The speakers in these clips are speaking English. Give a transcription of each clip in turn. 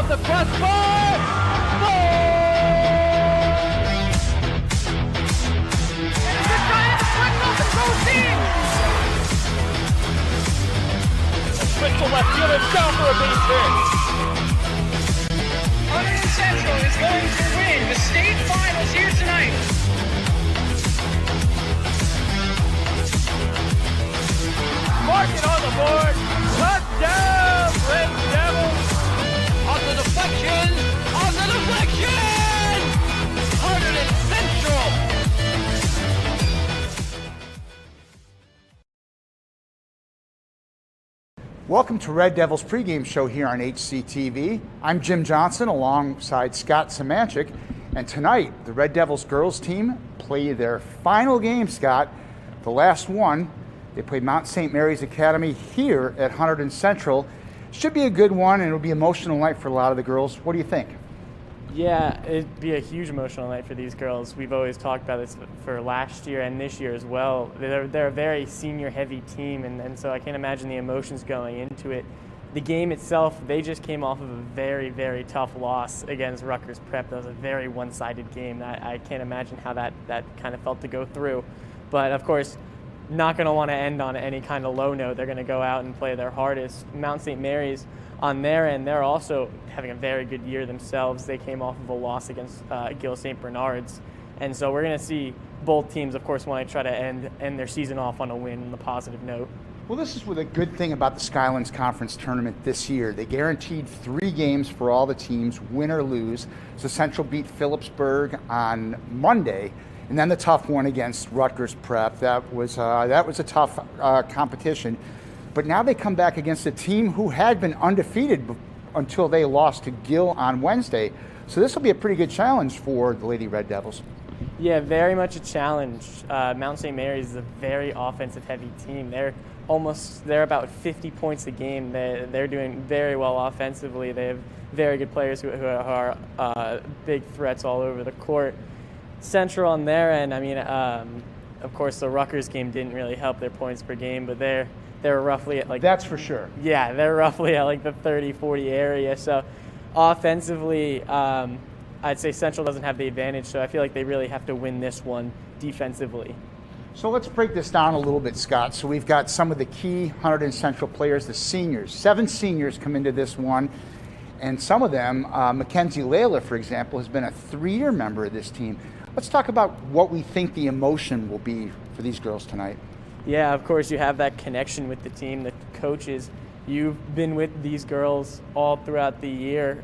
the crossbar. Goal! And the Giants flipped off and goes in. Switch to left field and down for a base hit. Hunterdon Central is going to win the state finals here tonight. Mark it on the board. Touchdown, Red Devils. On the deflection. On the deflection. Hunterdon Central. Welcome to Red Devils pregame show here on HCTV. I'm Jim Johnson alongside Scott Semanchik, and tonight the Red Devils girls team play their final game, Scott, the last one. They play Mount St. Mary's Academy here at Hunterdon Central. Should be a good one, and it'll be an emotional night for a lot of the girls. What do you think? Yeah, it'd be a huge emotional night for these girls. We've always talked about this for last year and this year as well. They're a very senior-heavy team, and so I can't imagine the emotions going into it. The game itself, they just came off of a very, very tough loss against Rutgers Prep. That was a very one-sided game. I can't imagine how that kind of felt to go through. But, of course, not going to want to end on any kind of low note. They're going to go out and play their hardest. Mount St. Mary's, on their end, they're also having a very good year themselves. They came off of a loss against Gill St. Bernard's. And so we're going to see both teams, of course, want to try to end their season off on a win on a positive note. Well, this is a good thing about the Skylands Conference tournament this year. They guaranteed 3 games for all the teams, win or lose. So Central beat Phillipsburg on Monday, and then the tough one against Rutgers Prep. That was a tough competition. But now they come back against a team who had been undefeated until they lost to Gill on Wednesday. So this will be a pretty good challenge for the Lady Red Devils. Yeah, very much a challenge. Mount St. Mary's is a very offensive-heavy team. They're about 50 points a game. They're doing very well offensively. They have very good players who are big threats all over the court. Central on their end, I mean, of course, the Rutgers game didn't really help their points per game, but they're roughly at That's for sure. Yeah, they're roughly at the 30-40 area. So offensively, I'd say Central doesn't have the advantage, so I feel like they really have to win this one defensively. So let's break this down a little bit, Scott. So we've got some of the key Hunterdon Central players, the seniors. 7 seniors come into this one, and some of them, Mackenzie Layla, for example, has been a 3-year member of this team. Let's talk about what we think the emotion will be for these girls tonight. Yeah, of course, you have that connection with the team, the coaches. You've been with these girls all throughout the year,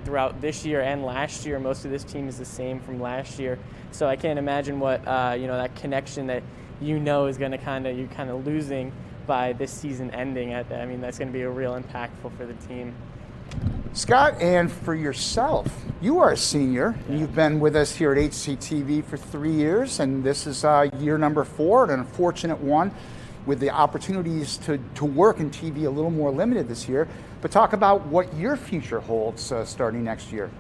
throughout this year and last year. Most of this team is the same from last year. So I can't imagine what, that connection that is going to you're kind of losing by this season ending. I mean, that's going to be a real impactful for the team. Scott, and for yourself, you are a senior. Yeah. You've been with us here at HCTV for 3 years, and this is year number 4, and an unfortunate one with the opportunities to work in TV a little more limited this year. But talk about what your future holds starting next year.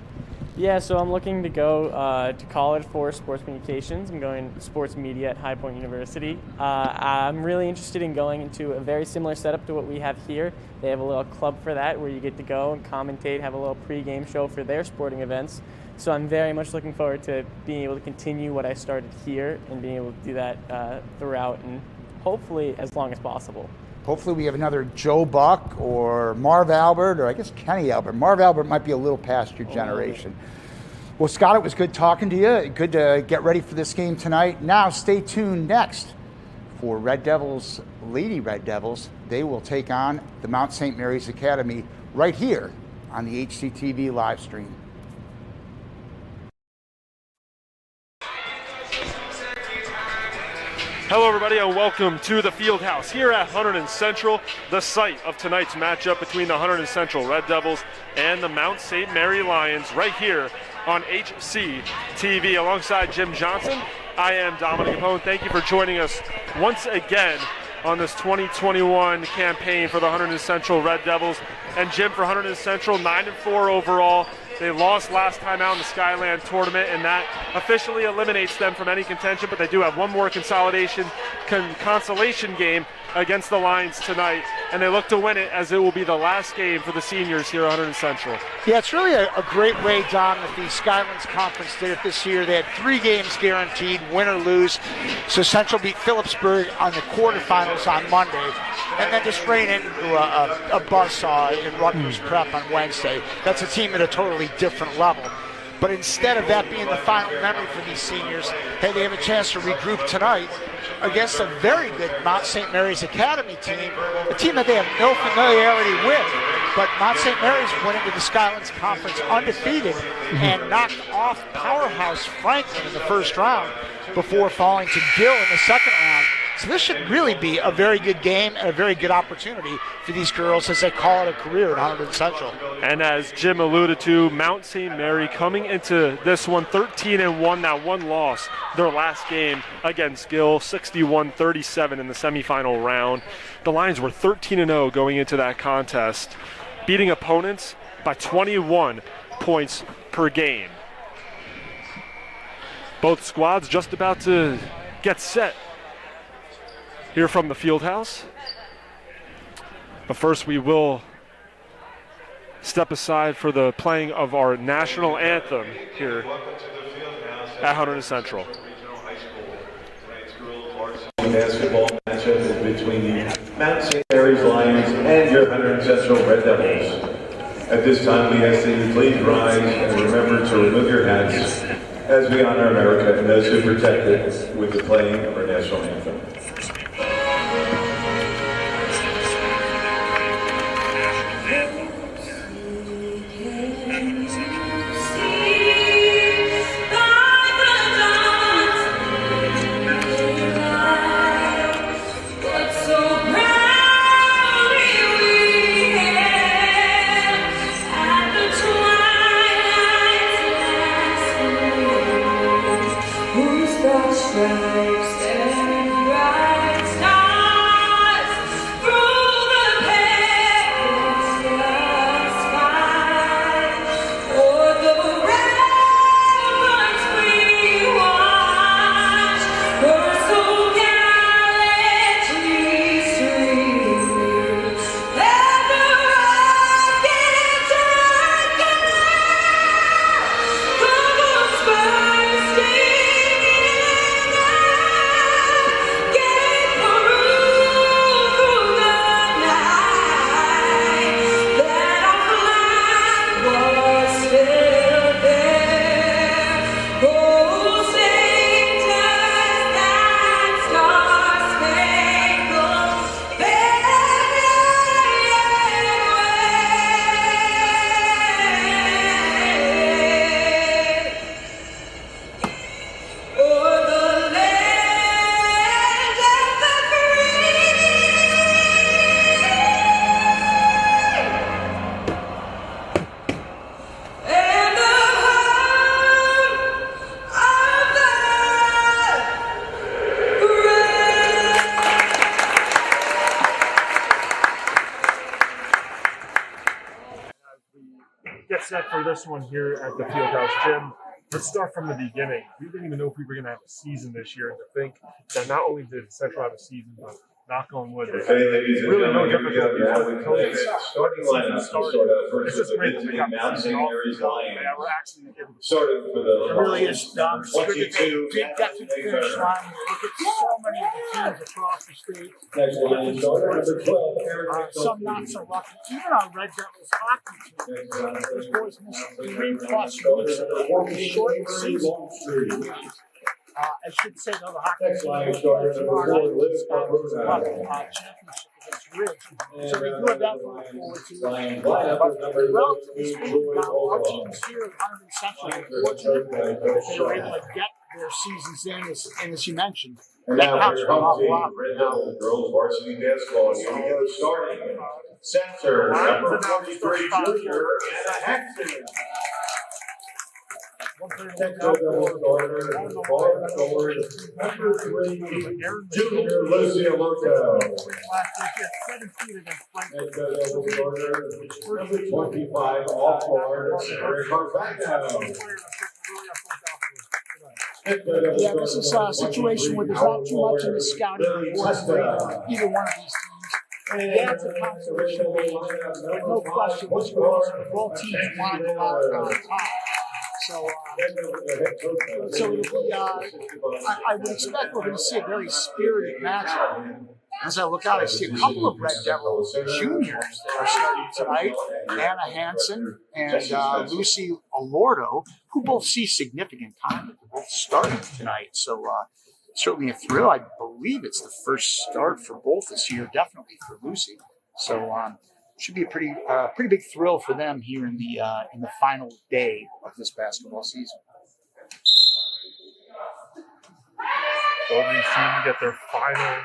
Yeah, so I'm looking to go to college for sports communications. I'm going sports media at High Point University. I'm really interested in going into a very similar setup to what we have here. They have a little club for that where you get to go and commentate, have a little pregame show for their sporting events. So I'm very much looking forward to being able to continue what I started here and being able to do that throughout and hopefully as long as possible. Hopefully we have another Joe Buck or Marv Albert, or I guess Kenny Albert. Marv Albert might be a little past your generation. Well, Scott, it was good talking to you. Good to get ready for this game tonight. Now stay tuned next for Red Devils, Lady Red Devils. They will take on the Mount St. Mary's Academy right here on the HCTV live stream. Hello everybody and welcome to the Field House here at Hunterdon Central, the site of tonight's matchup between the Hunterdon Central Red Devils and the Mount St. Mary Lions right here on HCTV. Alongside Jim Johnson, I am Dominic Capone. Thank you for joining us once again on this 2021 campaign for the Hunterdon Central Red Devils. And Jim, for Hunterdon Central, 9-4 overall. They lost last time out in the Skyland tournament, and that officially eliminates them from any contention, but they do have one more consolation game against the Lions tonight. and they look to win it as it will be the last game for the seniors here at Hunterdon Central. Yeah, it's really a great way, Don, that the Skylands Conference did it this year. They had 3 games guaranteed, win or lose. So Central beat Phillipsburg on the quarterfinals on Monday, and then just ran into a buzzsaw in Rutgers Prep on Wednesday. That's a team at a totally different level. But instead of that being the final memory for these seniors, hey, they have a chance to regroup tonight against a very good Mount St. Mary's Academy team, a team that they have no familiarity with. But Mount St. Mary's went into the Skylands Conference undefeated and knocked off powerhouse Franklin in the first round before falling to Gill in the second round. So this should really be a very good game and a very good opportunity for these girls as they call it a career at Hunterdon Central. And as Jim alluded to, Mount St. Mary coming into this one 13-1, now 1 loss, their last game against Gill, 61-37 in the semifinal round. The Lions were 13-0 going into that contest, beating opponents by 21 points per game. Both squads just about to get set here from the field house. But first we will step aside for the playing of our national anthem here at Hunterdon Central. Basketball matchup is between the Mount St. Mary's Lions and your Hunterdon Central Red Devils. At this time we ask that you please rise and remember to remove your hats as we honor America and those who protect it with the playing of our national anthem. Stripes and bright stars through the perilous sky, o'er the ramparts we watch, were so gallantly streaming, and the rockets the spurs Get set for this one here at the Fieldhouse Gym. Let's start from the beginning. We didn't even know if we were going to have a season this year, and to think that not only did Central have a season, but knock on wood, it's really no different than the COVID starting lineup to start out first it's just great to between Mount St. Mary's Lions. we're actually able to Starting for the It really is, Don. It's good to 22. get depth at the finish line. Look at so many of the teams across the state. Next line starter number 12. Some not so lucky. Even our Red Devils hockey team. Those boys missed 3+ weeks of a short season. I should say, though, the hockey Next team line is starter number 4, Liz championship against Ridge. So we do have that to look forward to. Lions lineup number Relatively 11, speaking, Joy our Olga. teams here at Hunterdon Central are fortunate that they were able to get their seasons in, as you mentioned. And That now counts for for your a home team, lot. Red Devils girls varsity basketball. Here we go, starting center number 43, Junior Anna Haxton. Next up, starter number 5 forward number 3, Junior Lucia Loco. Next up, starter number 25, off guard Eric Carfagno. Yeah, this is a situation where there's not too much in the scouting report for either one of these teams. Yeah, it's a consolation game. No question. Both teams want to go out on top. So it'll be, I would expect we're going to see a very spirited matchup. As I look out, I see a couple of Red Devils juniors that are starting tonight. Anna Hansen and Lucy Alordo, who both see significant time, but they're both starting tonight. So certainly a thrill. I believe it's the first start for both this year, definitely for Lucy. So should be a pretty big thrill for them here in the final day of this basketball season. Both of these teams get their final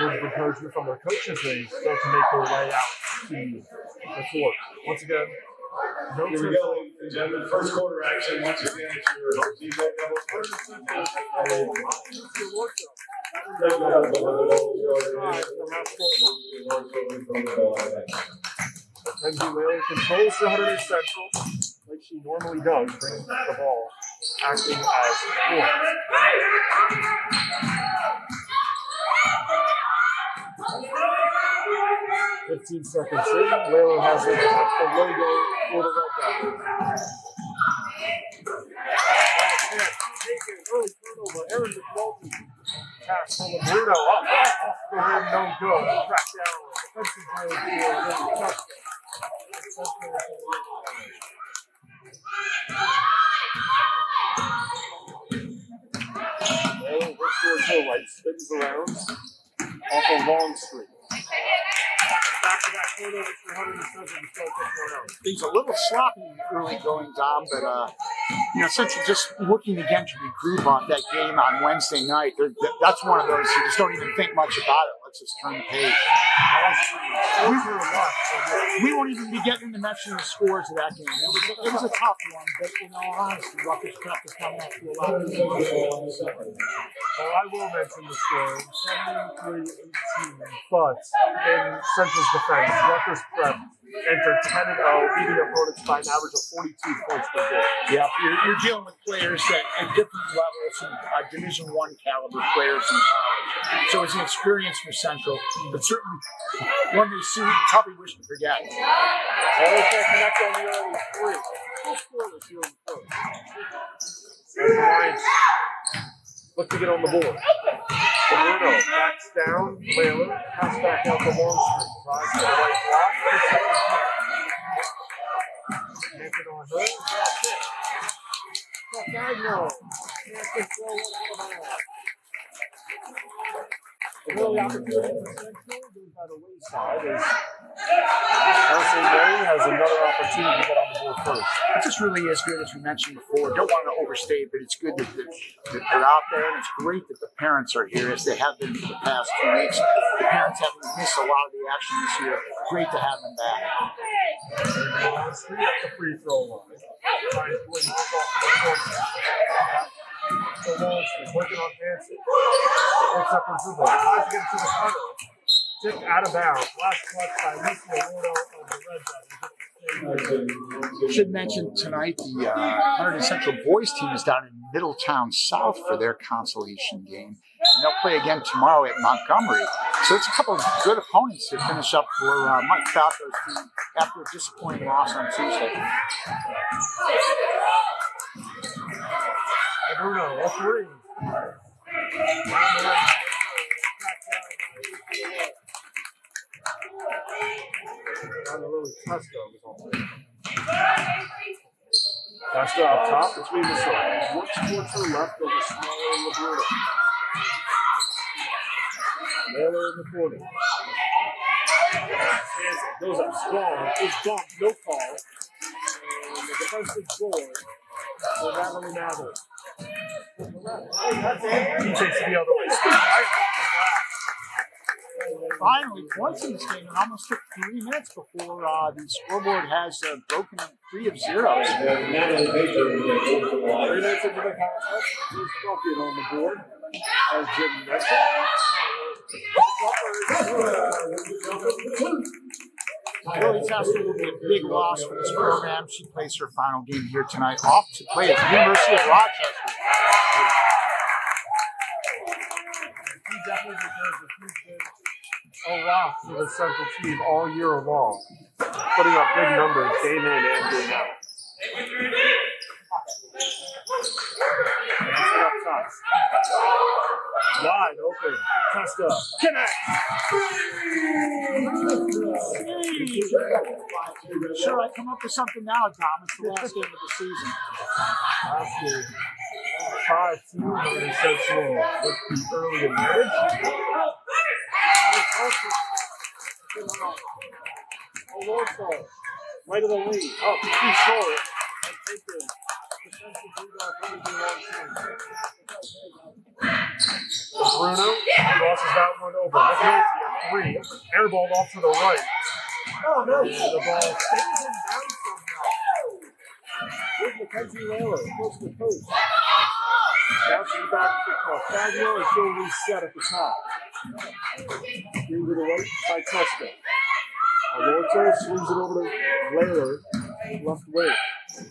words of encouragement from their coaches. They start to make their way out to the court. Once again, no Here we go, ladies and gentlemen. First quarter action. Once again, it's your home team Red Mackenzie Whalen controls the Hunterdon Central like she normally does, bringing the ball, acting as point. 15 seconds in, Whalen has the logo for the Red Devils. Early turnover, Aaron McNulty. Pass from Bruno, off the rim, no good. Track down, defensive play for Lily Tusker. Whalen works towards her right, spins around off a long streak. Back-to-back turnovers for Hunterdon Central to start this one out. Things a little sloppy early going, Dom, but Central just looking again to regroup off that game on Wednesday night. That's one of those you just don't even think much about it. Let's just turn the page. We won't even be getting to mention the scores of that game. It was a tough one, but in all honesty, Rutgers Prep is coming up to a lot of people. Well, I will mention the score, 73-18, but in Central's defense, Rutgers Prep entered 10-0, beating opponents by an average of 42 points per game. Yeah, you're dealing with players at different levels, and Division I caliber players in college. So it's an experience for Central, but certainly one they soon probably wish to forget. Whalen can't connect on the early three. Full scoreless here in the first. And the Lions look to get on the board. Bruno backs down, Whalen, pass back out the long street. Drives to the right block, for second time. Can't get on her, that's it. Diagonal. Can't control it out of bounds. The early opportunity for Central goes by the wayside as St. Mary has another opportunity to get on the board first. It just really is good, as we mentioned before. Don't want to overstate, but it's good that they're out there, and it's great that the parents are here, as they have been for the past 2 weeks. The parents haven't missed a lot of the action this year. Great to have them back. Three at the free throw line. Trying to win off the corner. So long street, working on Hansen. Picks up her dribble. Tries to get it to the cutter. Tipped out of bounds. Last clutch by Lucy Alordo of the Red Devils. Should mention tonight the Hunterdon Central boys team is down in Middletown South for their consolation game. And they'll play again tomorrow at Montgomery. So it's a couple of good opponents to finish up for Mike Falco's team after a disappointing loss on Tuesday. Bruno, a three. Tusker up top between the sides. Works towards her left over smaller LeBruno. Mailer in the corner. Goes up strong. Is bumped, no call. And the defensive board for Natalie Mather. He takes the other way. Finally, points in this game. It almost took 3 minutes before the scoreboard has broken 3 of 0. 3 minutes into the contest, there's Falcon on the board. As Jim mentioned. Lily Tusker will be a big loss for this program. She plays her final game here tonight, off to play at the University of Rochester. He definitely deserves a huge bit a rock for the Central team all year long, putting up big numbers game in and game out. Up top. Wide open. Costa. Connect. Sure, I come up with something now, Tom. It's the last game of the season. Last game. 5-2 Hunter Central with the early advantage. Alonso, right of the lead. Up, too short. And taken. Bruno crosses that one over. McNulty at 3. Airballed off to the right. Oh no! And the ball stays in bounds somehow. With Mackenzie Layler, close to the post. Bouncing back to Fagno, and she'll reset at the top. Green to the right by Costa. Alonso swings it over to Layler, left wing.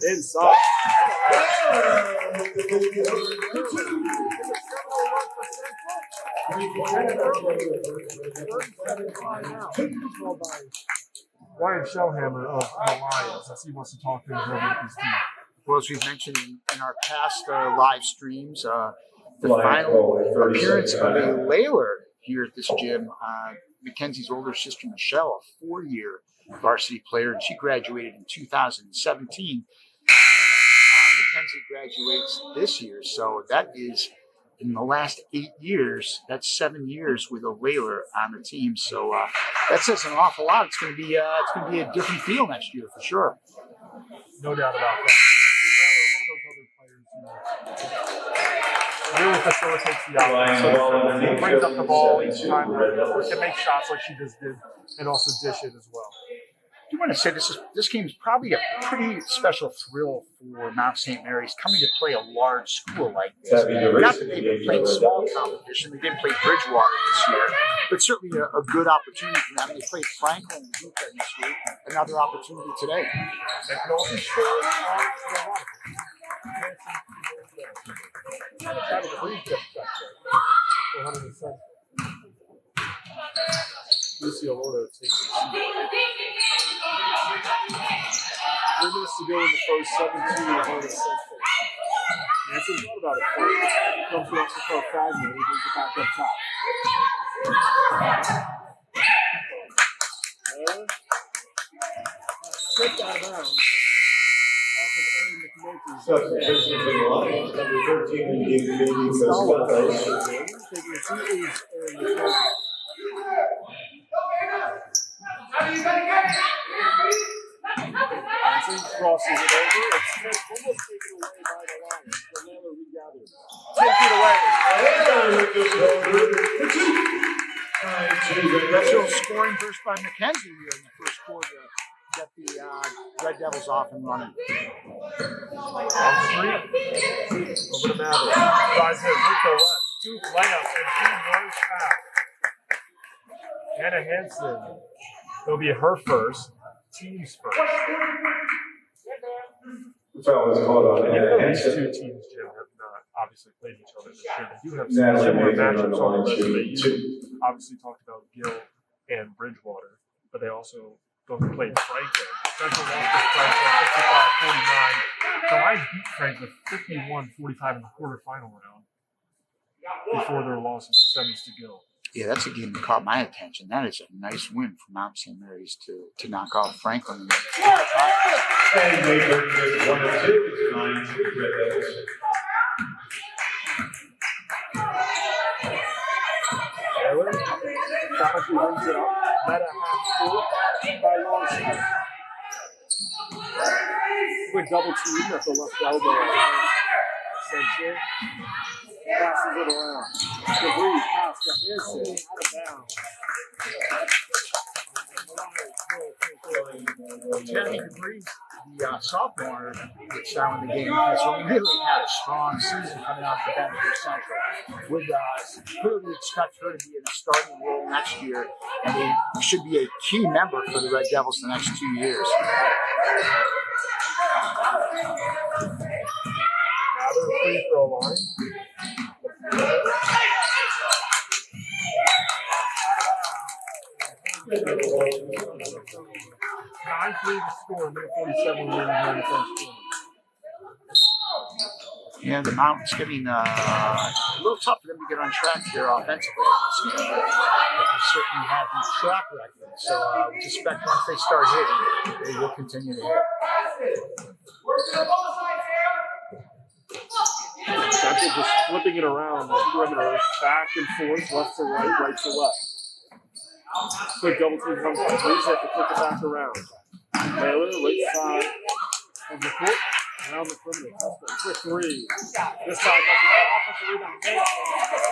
Inside. Ryan Shellhammer of the Lions, as he wants to talk things over with his team. Well, as we've mentioned in our past live streams, the final appearance of a Layler here at this gym, Mackenzie's older sister Michelle, a 4-year varsity player, and she graduated in 2017. Mackenzie graduates this year, so that is in the last 8 years. That's 7 years with a Layler on the team. So that says an awful lot. It's going to be a different feel next year for sure. No doubt about that. Really facilitates the offense. Brings up the ball each time. Can make shots like she just did, and also dish it as well. I do want to say this game is probably a pretty special thrill for Mount St. Mary's coming to play a large school like this. Not that they've been playing small competition, they didn't play Bridgewater this year, but certainly a good opportunity for them. They played Franklin and Duke this week. Another opportunity today. McNulty scores on the line. Lucio Lordo takes the seat. 3 minutes to go in the first, 7-2 Hunter Central. Hanson thought about it first. Comes to us for Fagno. He brings it back up top. Stripped out of bounds. Substitution in the line, number 13 in the game, Costello. Taking a 2 leads Aaron McNulty. Hanson crosses it over. It's almost taken away by the Lions. The Layler regathers. 10 feet away. Special scoring burst by Mackenzie here in the first quarter to get the Red Devils off and running. On street. Over to Maverick. Drives in with the left. Duke layup and 2 runs back. Hannah Hanson. It'll be her first. Team's first. The foul was called on Even though these Hanson. two teams, Jim, have not obviously played each other this year, they do have some Natalie similar Nathan on matchups the on line, the resume. two. You obviously talked about Gill and Bridgewater, but they also both played Franklin. Central lost to Franklin 55-49. The Lions beat Franklin 51-45 in the quarterfinal round before their loss in the semis to Gill. Yeah, that's a game that caught my attention. That is a nice win for Mount St. Mary's to knock off Franklin. And Baker is 1 and 2. It's 9-2 Red Devils. Taylor, Donahue brings it up. Meta half court by Longstreet. Quick double team at the left elbow. Central. Passes it around. DeVries pass to Hanson. Out of bounds. Jenny DeVries, the sophomore that's down in the game, has really had a strong season coming off the bench for Central. Would clearly expect her to be in a starting role next year, and they should be a key member for the Red Devils the next 2 years. Another free throw line. 9-3 the score, minute 47 remaining here in the first quarter. Yeah, the Mountains getting a little tough for them to get on track here offensively. But they certainly have the track record. So we suspect once they start hitting, they will continue to hit. Central just flipping it around the perimeter, back and forth, left to right, right to left. Quick double team comes by. Please have to flip it back around. Taylor, right side of the court, around the perimeter. For three. This time, offensive rebound. And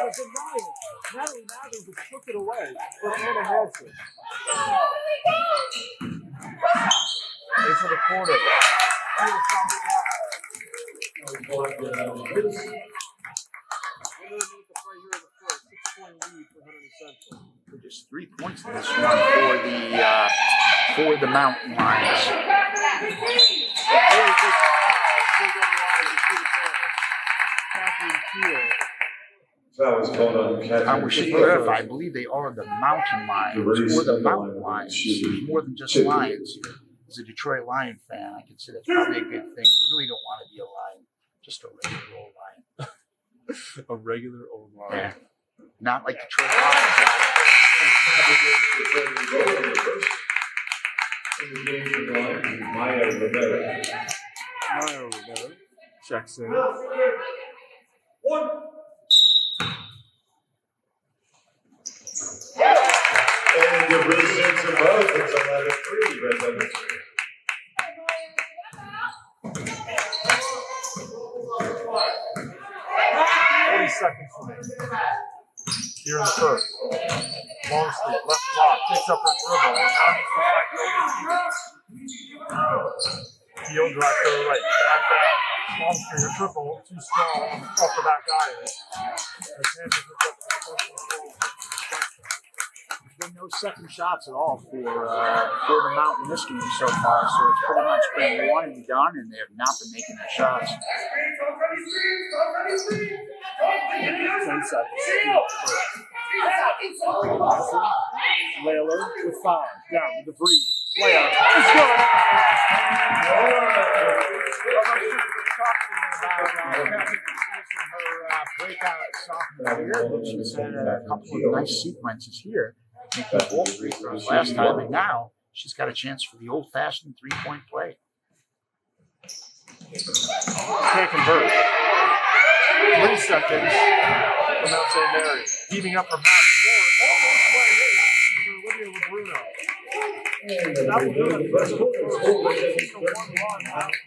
it's a nine. Natalie Mathers has took it away from Anna Hansen. Into the corner. Just 3 points in this one for the Mountain Lions. That was called on Catherine. We should clarify, I believe they are the Mountain Lions or the Mountain Lions. More than just Lions. As a Detroit Lion fan, I can say that's probably a good thing. You really don't want to be a Lion, just a regular old Lion. A regular old Lion. Yeah. Not like Detroit Lions. Maya Rivera checks in. And the Resistance of both. It's 11-3. Red Devils. Seconds remaining. Here in the first. Long sleeve, left block, picks up her dribble. Heel drive to the right, back out. Long sleeve, a triple, too strong off the back iron. There's been no second shots at all for the Mountain this game so far, so it's pretty much been one and done, and they have not been making their shots. 10 seconds. Layler with 5. Down with the breeze. Layup. It's good. Her breakout sophomore year, but she's had a couple of nice sequences here. Making both free throws last time, and now she's got a chance for the old-fashioned three-point play. Can't convert. 3 seconds from Mount St. Mary. Heaving up from half court. Almost way in for Olivia Labruno. That will do it. That's a good first. Take a 1-1 after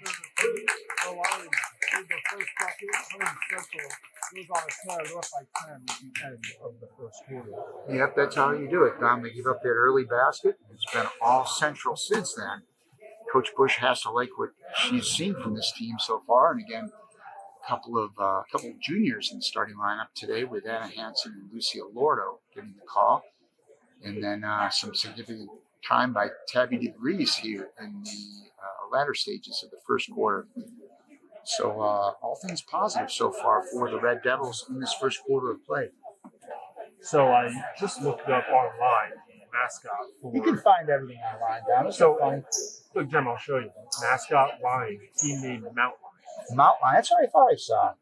the line made the first bucket. Hunterdon Central goes on a tear. They're up by 10 at the end of the first quarter. Yep, that's how you do it, Dom. They give up that early basket. It's been all Central since then. Coach Bush has to like what she's seen from this team so far, and again, a couple of juniors in the starting lineup today with Anna Hansen and Lucia Lordo getting the call, and then some significant time by Tabby DeVries here in the latter stages of the first quarter. So all things positive so far for the Red Devils in this first quarter of play. So I just looked up online the mascot for. You can find everything online, Dom. So, look, Jim, I'll show you. Mascot line, team name Mountain Lions. Mountain Lion. That's what I thought I saw.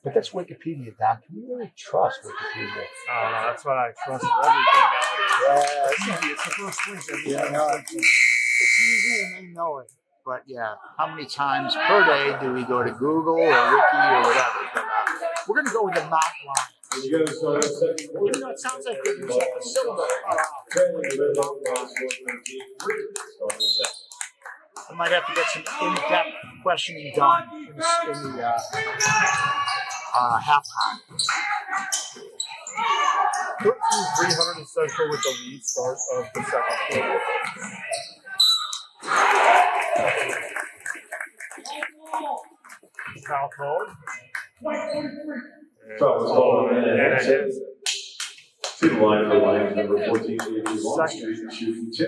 But that's Wikipedia, Don. Can you really trust Wikipedia? That's what I trust for everything nowadays. Yeah, It's easy. It's the first link. Yeah, no, it's easy and they know it. But yeah, how many times per day do we go to Google or Wiki or whatever? But we're going to go with the Mountain Lion. You guys saw the second quarter. Even though it sounds like we're using a syllable. I might have to get some in-depth questioning done in the halftime. 13-300 Central with the lead start of the second quarter. Foul called. Foul was called on Anna Hansen. To the line for Lions number 14, Avery Longstreet, shooting 10.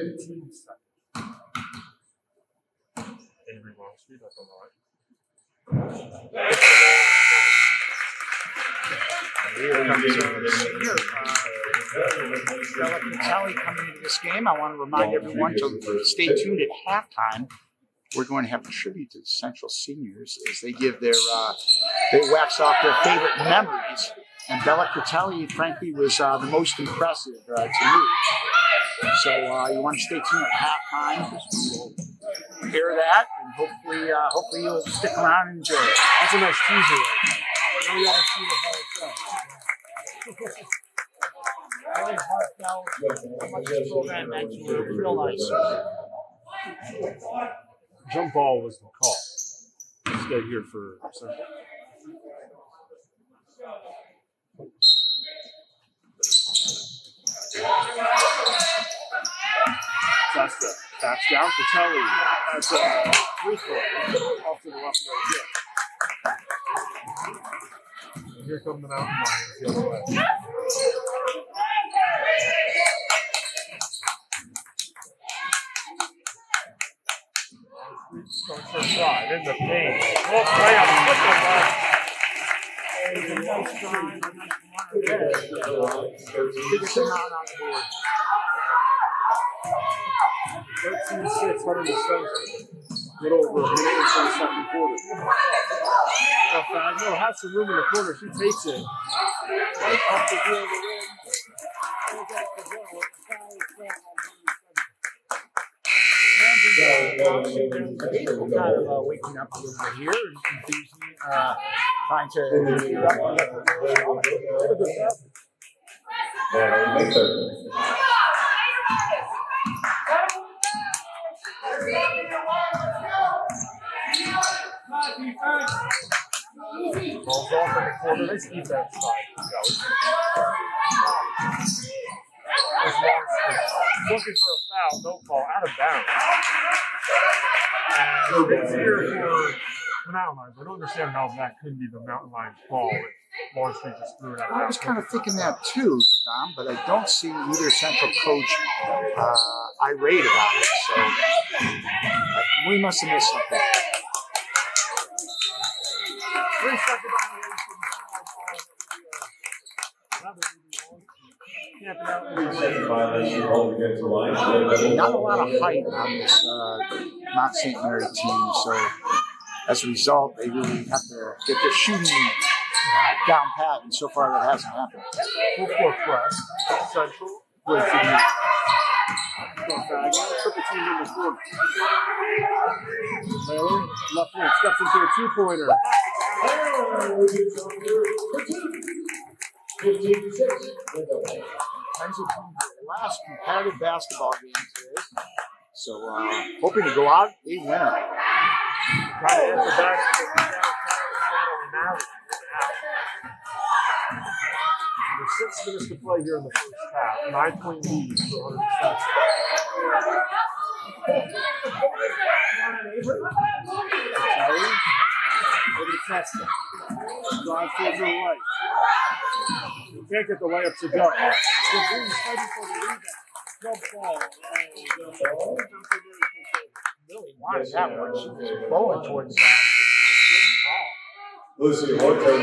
Avery Longstreet up on the line. Here comes senior Bella Fratelli coming into this game. I want to remind everyone to stay tuned at halftime. We're going to have a tribute to the Central seniors as they give their they wax off their favorite memories. And Bella Fratelli, frankly, was the most impressive to me. So you want to stay tuned at halftime because we'll hear that, and hopefully you'll stick around and enjoy it. That's a nice teaser right there. Now we gotta see what Bella says. Very heartfelt, much the program mentioned, real nice. Jump ball was the call. Stay here for a second. That's down for Telly. That's a free throw. Off to the left right. Here come the Mountain Lions the other way. Starts her side in the paint. Well, play on the left. Biggest amount on the board. 13-6, Hunterdon. A little over a minute into the second quarter. Fagno has some room in the corner. She takes it. Right up the hill of the rim. Kind of waking up a little bit here and confusing, trying to figure out what Ball's off in the corner. Nice defense by looking for a foul, no call, out of bounds. And it's here for the Mountain Lions. I don't understand how that couldn't be the Mountain Lions' ball. Wall Street just threw it out. I was kind of thinking that too, Dom, but I don't see either Central coach irate about it. So we must have missed something. 3 second Not a lot of height on this Mount St. Mary team, so as a result, they really have to get their shooting down pat, and so far that hasn't happened. Full court press. Central. Great team. Triple team in the corner. Baylor, left wing, steps into a two-pointer. 15-6. Last competitive basketball game today, so hoping to go out a winner. Trying to hit the back. There's 6 minutes to play here in the first half. 9-point lead for 100%. Over to Testa. Drive towards her right. Can't get the layup to go. Green's fighting for the rebound. Jump ball. Really wanted that one. She was blowing towards that. Lucy Horton.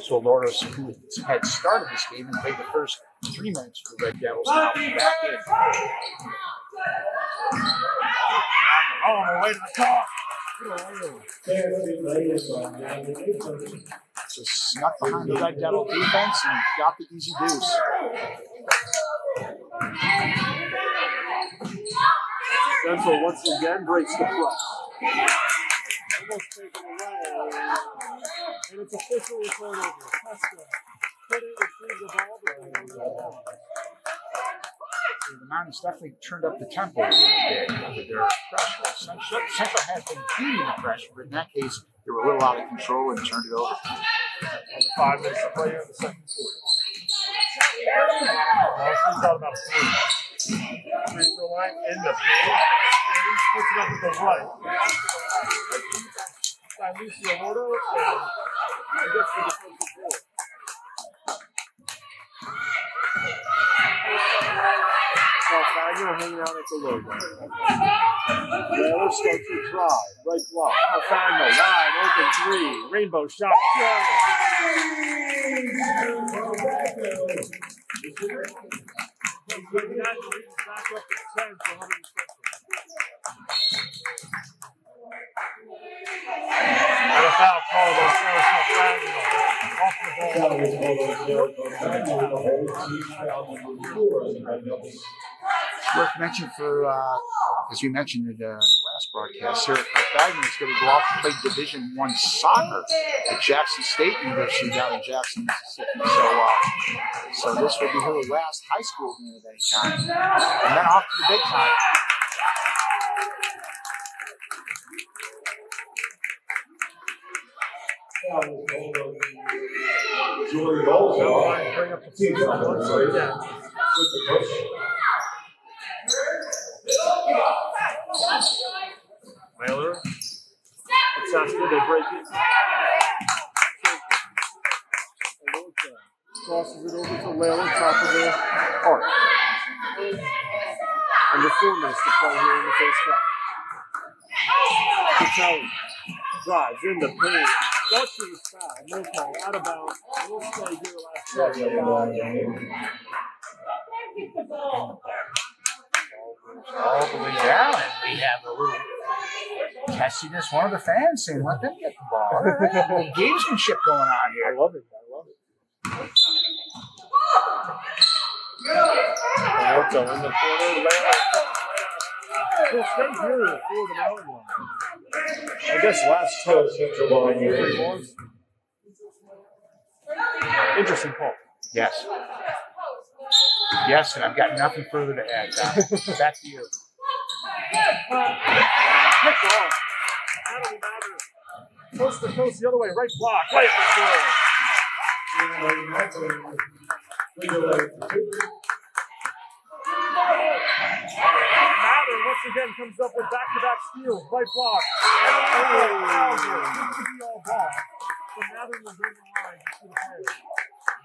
So Lourdes, who had started this game and played the first 3 minutes for the Red Devils, now back in. Oh, way to the top. So snuck behind the Red Devil defense and got the easy deuce. Central once again breaks the press. Almost taken away. And it's official turnover. Testa couldn't retrieve the ball, but they don't know. The Mountains definitely turned up the tempo a little bit with their pressure. Central has been beating the pressure, but in that case, they were a little out of control and turned it over. 5 minutes to play in the second quarter. She's got about 3. Free throw line in the paint. Puts it up at the right. By Lucia Lourdes, and gets the defensive board. Well, Fagner hanging out at the logo. Whaler starts to drive. Right block. Fagner wide open three. Rainbow shot. Back up to 10 for 100. And a foul called on Sarah Fagner. Off the ball. Worth mentioning for, as we mentioned in the last broadcast, Sarah Fagner is going to go off to play Division I soccer at Jackson State University down in Jackson, Mississippi. So this will be her last high school game of any kind. And then off to the big time. Julie Bowles. Bring up the team. Whaler. Successful, they break it. Crosses it over to Whaler, top of the arc. Under 4 minutes to play here in the first half. Patel drives in the paint. Starts to his foul. No call. Out of bounds. We'll stay here last play. All the way down, and we have a little testiness. One of the fans saying, let them get the ball. All right, a little gamesmanship going on here. I love it. Alto in the corner. He'll stay here for the mountain line. I guess last time. Interesting call. Yes. Yes, and I've got nothing further to add. Back to you. Picked off. Natalie Mather. Coast to coast the other way. Right block. Right at the Mather once again comes up with back-to-back steals. Right block. All ball. So Mather was in the line to the play.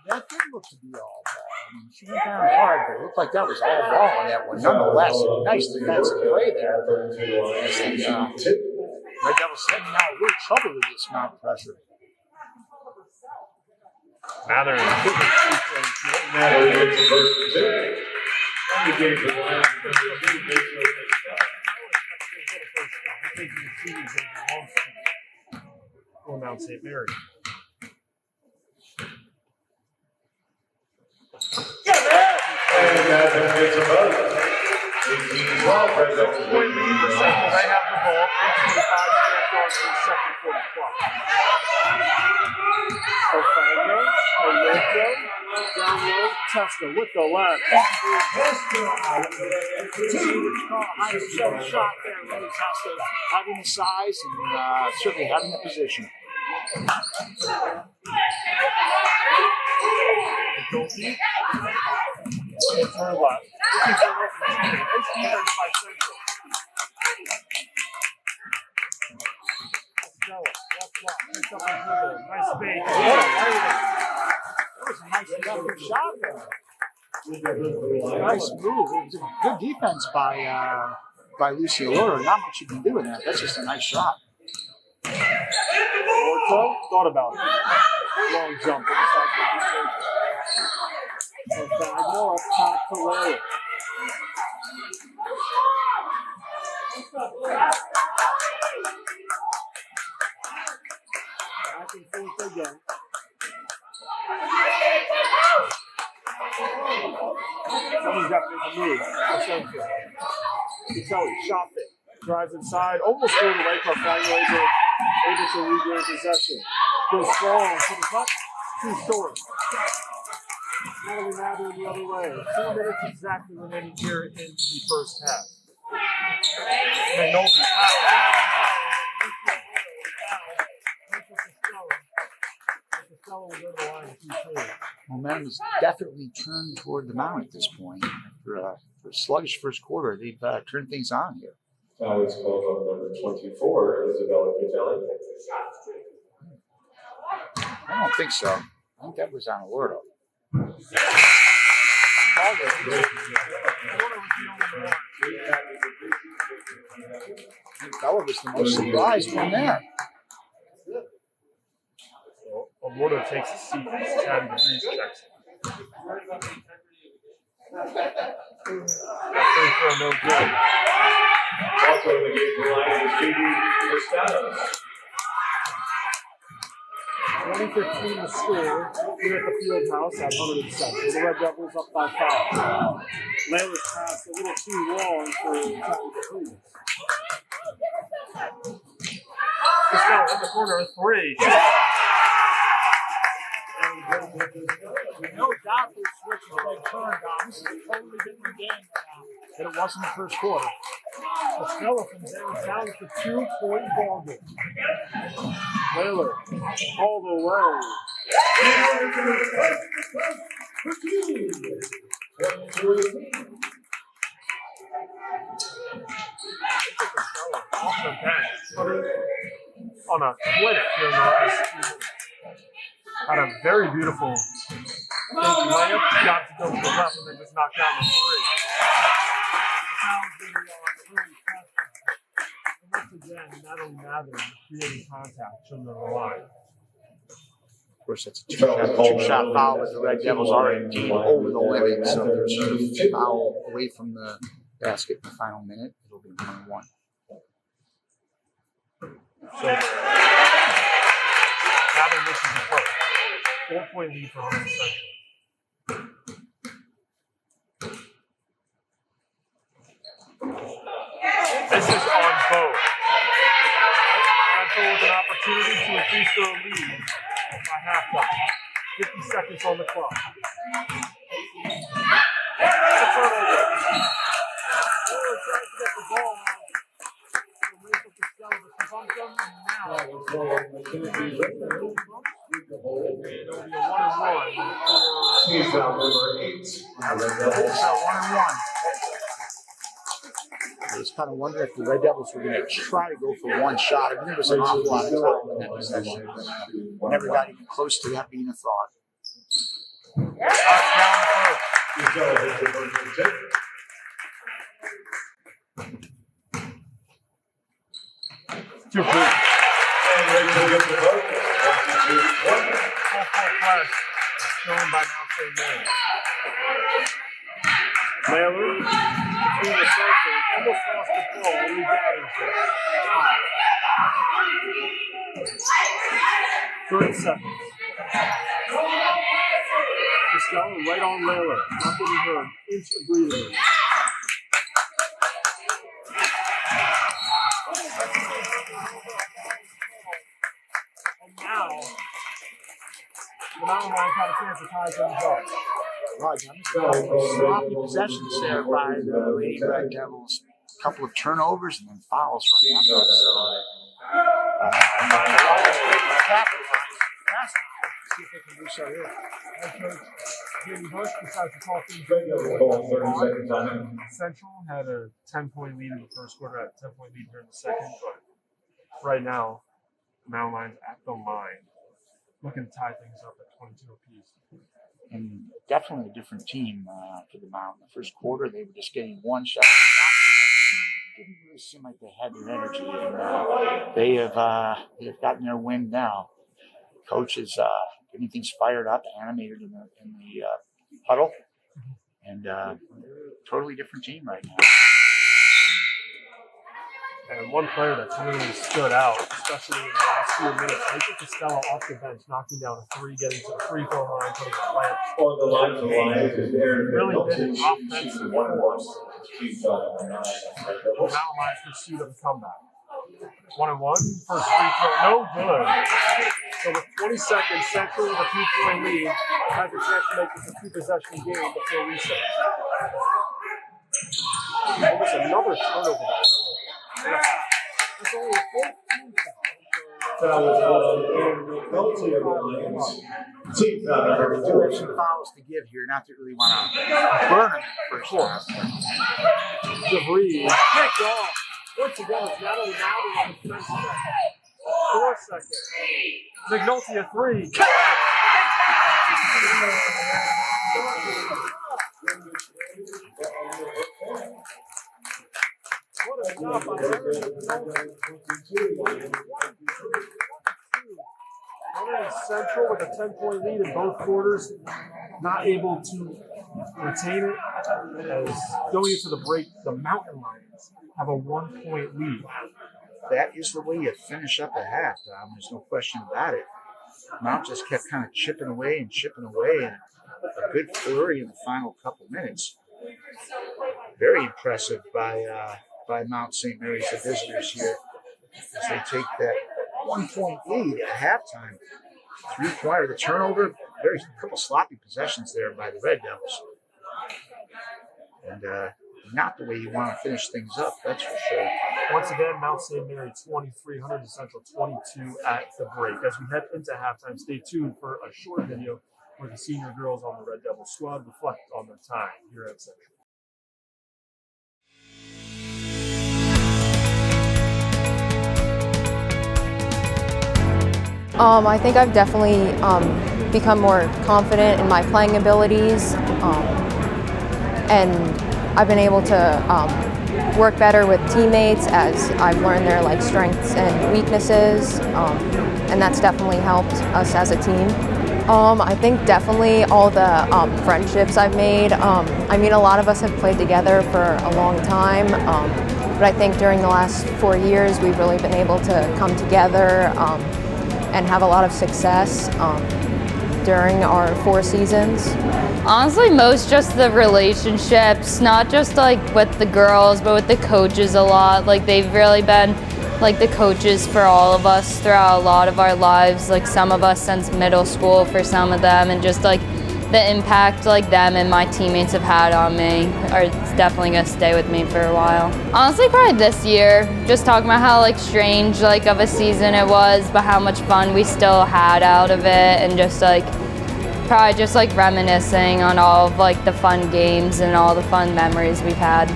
That did look to be all ball. I mean, she went down hard, but it looked like that was all ball on that one. Nonetheless, nice defensive play there. Red Devils heading now a little trouble with this amount of pressure. Mather. For Mount St. Mary. And that gets a vote. 18-12, Red Devils Point lead for Central. They have the ball. 8:25 left on the second quarter clock. Ofagno, Alonso, down low, Testa with the left. Nice shot there, really Testa, having the size and certainly having the position. Dolce. To her left. Looking for an open shooting. 18:35 Central. Estella, left block. Picks up the dribble. Nice fake. That was a nice shot there. Nice move. It was a good defense by Lucy Allura. Not much you can do in that. That's just a nice shot. Orto thought about it. Long jump. Ofagno up top to Larry. Back and forth again. Someone's got to make a move. Vitelli, shot it. Drives inside, almost threw it away. Ofagno able to regain possession. Goes strong to the cup. Too short. Natalie Mather the other way. 4 minutes exactly remaining here in the first half. McNulty Momentum has definitely turned toward the Mount at this point. For a sluggish first quarter, they've turned things on here. Foul is called on number 24, Isabella Vitelli. I don't think so. I think that was on Allura. Bella was the most surprised one there. Awardo takes a seat as Chad DeVries checks it. Free throw no good. Also in the game tonight is JD Costello. 2015 the score here at the field house at 107. The Red Devils up by 5. Layla's pass a little too long for Chad DeVries. Costello in the corner, 3. No doubt this switch has been turned on. This is a totally different game now than it was in the first quarter. The Skeletons there down to 2-point ball game. Whaler all the way. Off the bench, on a clinic here in the last few minutes. Had a very beautiful layup, got to go to the left and then just knocked down the 3. Once again, not only Mather creating contact from the line. Of course, that's a two-shot foul with the Red Devils already deep over the limit, so there's a foul away from the basket in the final minute. It'll be 1-1. So Mather misses the first. 4-point lead for Hunterdon Central. This is on both. Central with an opportunity to increase their lead by halftime. 50 seconds on the clock. The turnover. Taylor tries to get the ball out. Rachel Costello to bump them, and now it'll be a 1-1 for Team foul number 8. It's 1-1. I was kind of wondering if the Red Devils were going to try to go for one shot. I mean, there was an awful lot of time in that possession, but never got even close to that being a thought. Two free. And Rachel gets the vote. 1-2-1. Full flash shown by Mount St. Mary. Mailer between the circles, almost lost the ball. Only gathers it. 30 seconds. Costello right on Mailer. Not giving her an inch of breathing room. And now, the Mountain Lions have a chance to tie things up. Roger, sloppy possessions there by the Lady Red Devils. A couple of turnovers and then fouls right after it. So, see if they can do so here. head coach Jimmy Bush decides to call things Ball 30 seconds on it. Central had a 10-point lead in the first quarter, had a 10-point lead during the second, but right now, the Mountain Lions at the line, looking to tie things up at 22 apiece. And definitely a different team for the Mountain. The first quarter, they were just getting one shot. Didn't really seem like they had their energy, and they have gotten their wind now. Coach is getting things fired up, animated in the huddle, and totally different team right now. And one player that's really stood out, especially in the last few minutes, Rachel Costello off the bench, knocking down a three, getting to the free throw line, putting a layup. On the line for Lions is Aaron Really been an Middleton. offensive One force. Team foul number 9. The Mountain Lions pursuit of a comeback. 1-1, first free throw, no good. So with 20 seconds, Central with a 2-point lead has a chance to make this a two-possession game before reset. There was another turnover. It's only a 14 Foul is called Aaron Middleton of the Lions. Team foul number There 4. are some fouls to give here, not that really want to burn them in the first half. DeVries kicked off. Once again, it's not only Mather on the defensive end. 4 seconds. McNulty a three. Central with a 10-point lead in both quarters, not able to retain it. As going into the break, the Mountain Lions have a 1-point lead. That is the way you finish up a half, Dom. There's no question about it. Mount just kept kind of chipping away, and a good flurry in the final couple minutes. Very impressive by Mount St. Mary's, the visitors here, as they take that 1-point lead at halftime. 3-quarter, the turnover, a couple sloppy possessions there by the Red Devils. And not the way you want to finish things up, that's for sure. Once again, Mount St. Mary 23, Hunterdon Central 22 at the break. As we head into halftime, stay tuned for a short video where the senior girls on the Red Devil squad reflect on their time here at Central. I think I've definitely become more confident in my playing abilities, and I've been able to work better with teammates as I've learned their strengths and weaknesses, and that's definitely helped us as a team. I think definitely all the friendships I've made. I mean, a lot of us have played together for a long time, but I think during the last 4 years we've really been able to come together and have a lot of success during our 4 seasons. Honestly, most just the relationships, not just with the girls, but with the coaches a lot. They've really been the coaches for all of us throughout a lot of our lives. Some of us since middle school for some of them, and just the impact them and my teammates have had on me are definitely gonna stay with me for a while. Honestly, probably this year, just talking about how strange of a season it was, but how much fun we still had out of it, and just probably just reminiscing on all of the fun games and all the fun memories we've had.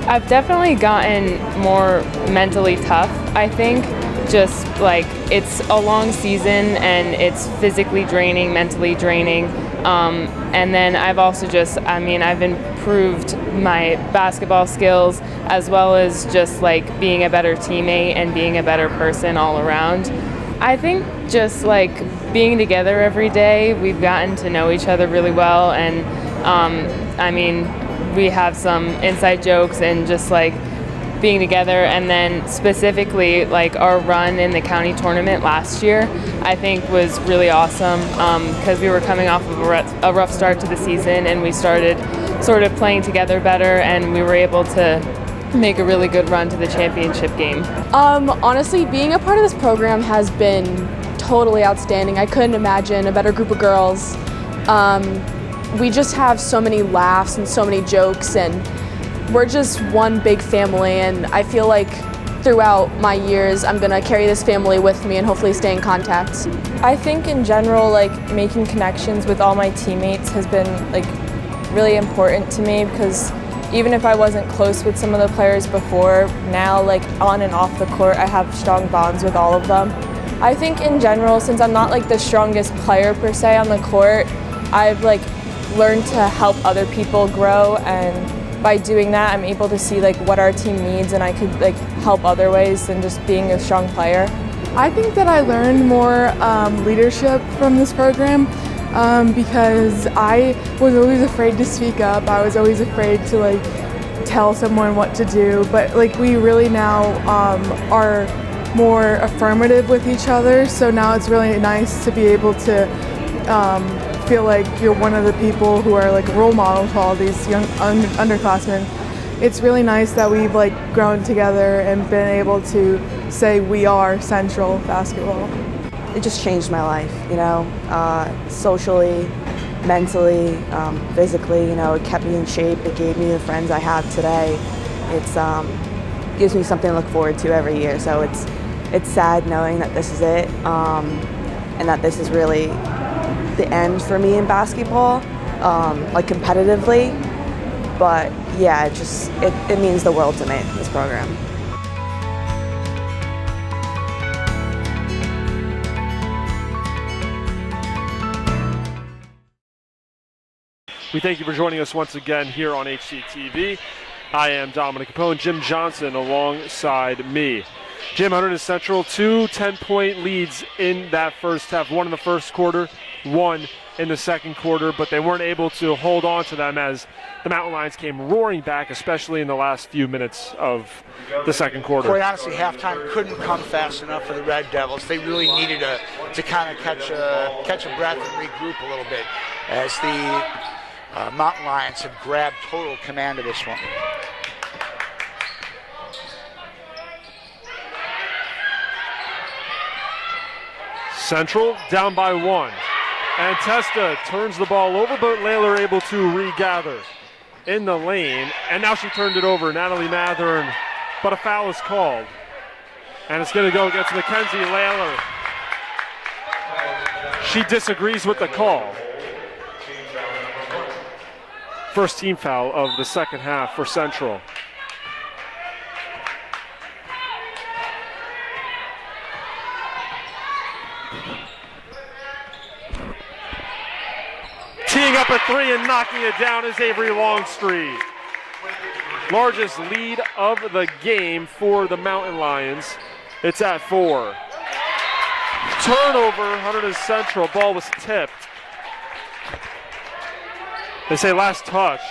I've definitely gotten more mentally tough, I think. Just it's a long season and it's physically draining, mentally draining. And then I've also I've improved my basketball skills, as well as just being a better teammate and being a better person all around. I think just being together every day, we've gotten to know each other really well, and we have some inside jokes and just being together. And then specifically our run in the county tournament last year, I think was really awesome, because we were coming off of a rough start to the season, and we started sort of playing together better, and we were able to make a really good run to the championship game. Honestly, being a part of this program has been totally outstanding. I couldn't imagine a better group of girls. We just have so many laughs and so many jokes, and we're just one big family, and I feel throughout my years I'm gonna carry this family with me and hopefully stay in contact. I think in general, making connections with all my teammates has been really important to me, because even if I wasn't close with some of the players before, now on and off the court I have strong bonds with all of them. I think in general, since I'm not the strongest player per se on the court, I've learned to help other people grow, and by doing that I'm able to see what our team needs, and I could help other ways than just being a strong player. I think that I learned more leadership from this program, because I was always afraid to speak up. I was always afraid to tell someone what to do, but we really now are more affirmative with each other, so now it's really nice to be able to feel you're one of the people who are role models to all these young underclassmen. It's really nice that we've grown together and been able to say we are Central basketball. It just changed my life, socially, mentally, physically. It kept me in shape. It gave me the friends I have today. It's gives me something to look forward to every year. So it's sad knowing that this is it, and that this is really the end for me in basketball, competitively. But yeah, it means the world to me, this program. We thank you for joining us once again here on HCTV. I am Dominic Capone, Jim Johnson alongside me. Jim, Hunterdon Central, 2 10-point leads in that first half. One in the first quarter, one in the second quarter, but they weren't able to hold on to them as the Mountain Lions came roaring back, especially in the last few minutes of the second quarter. Quite honestly, halftime couldn't come fast enough for the Red Devils. They really needed to kind of catch a breath and regroup a little bit as the Mountain Lions have grabbed total command of this one. Central down by 1. And Testa turns the ball over, but Layler able to regather in the lane. And now she turned it over, Natalie Mathern, but a foul is called. And it's going to go against Mackenzie Layler. She disagrees with the call. First team foul of the second half for Central. Teeing up a 3 and knocking it down is Avery Longstreet. Largest lead of the game for the Mountain Lions. It's at 4. Turnover, Hunterdon Central. Ball was tipped. They say last touch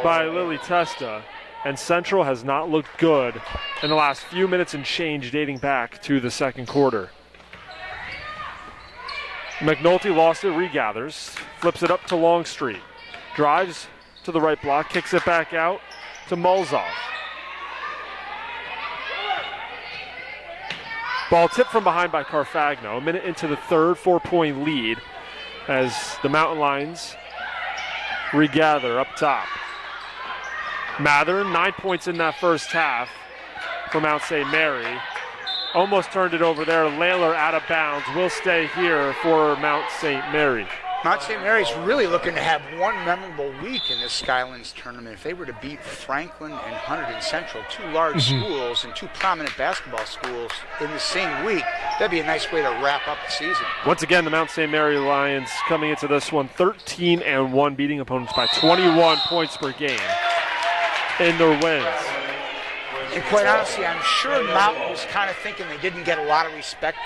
by Lily Testa. And Central has not looked good in the last few minutes and change dating back to the second quarter. McNulty lost it, regathers, flips it up to Longstreet. Drives to the right block, kicks it back out to Mulzoff. Ball tipped from behind by Carfagno. A minute into the third, 4-point lead as the Mountain Lions regather up top. Mathern, 9 points in that first half for Mount St. Mary. Almost turned it over there. Layler out of bounds. Will stay here for Mount St. Mary. Mount St. Mary's really looking to have one memorable week in this Skylands tournament. If they were to beat Franklin and Hunterdon Central, 2 large schools and 2 prominent basketball schools in the same week, that'd be a nice way to wrap up the season. Once again, the Mount St. Mary Lions coming into this one 13-1, beating opponents by 21 points per game in their wins. And quite honestly, I'm sure Mountain was kind of thinking they didn't get a lot of respect.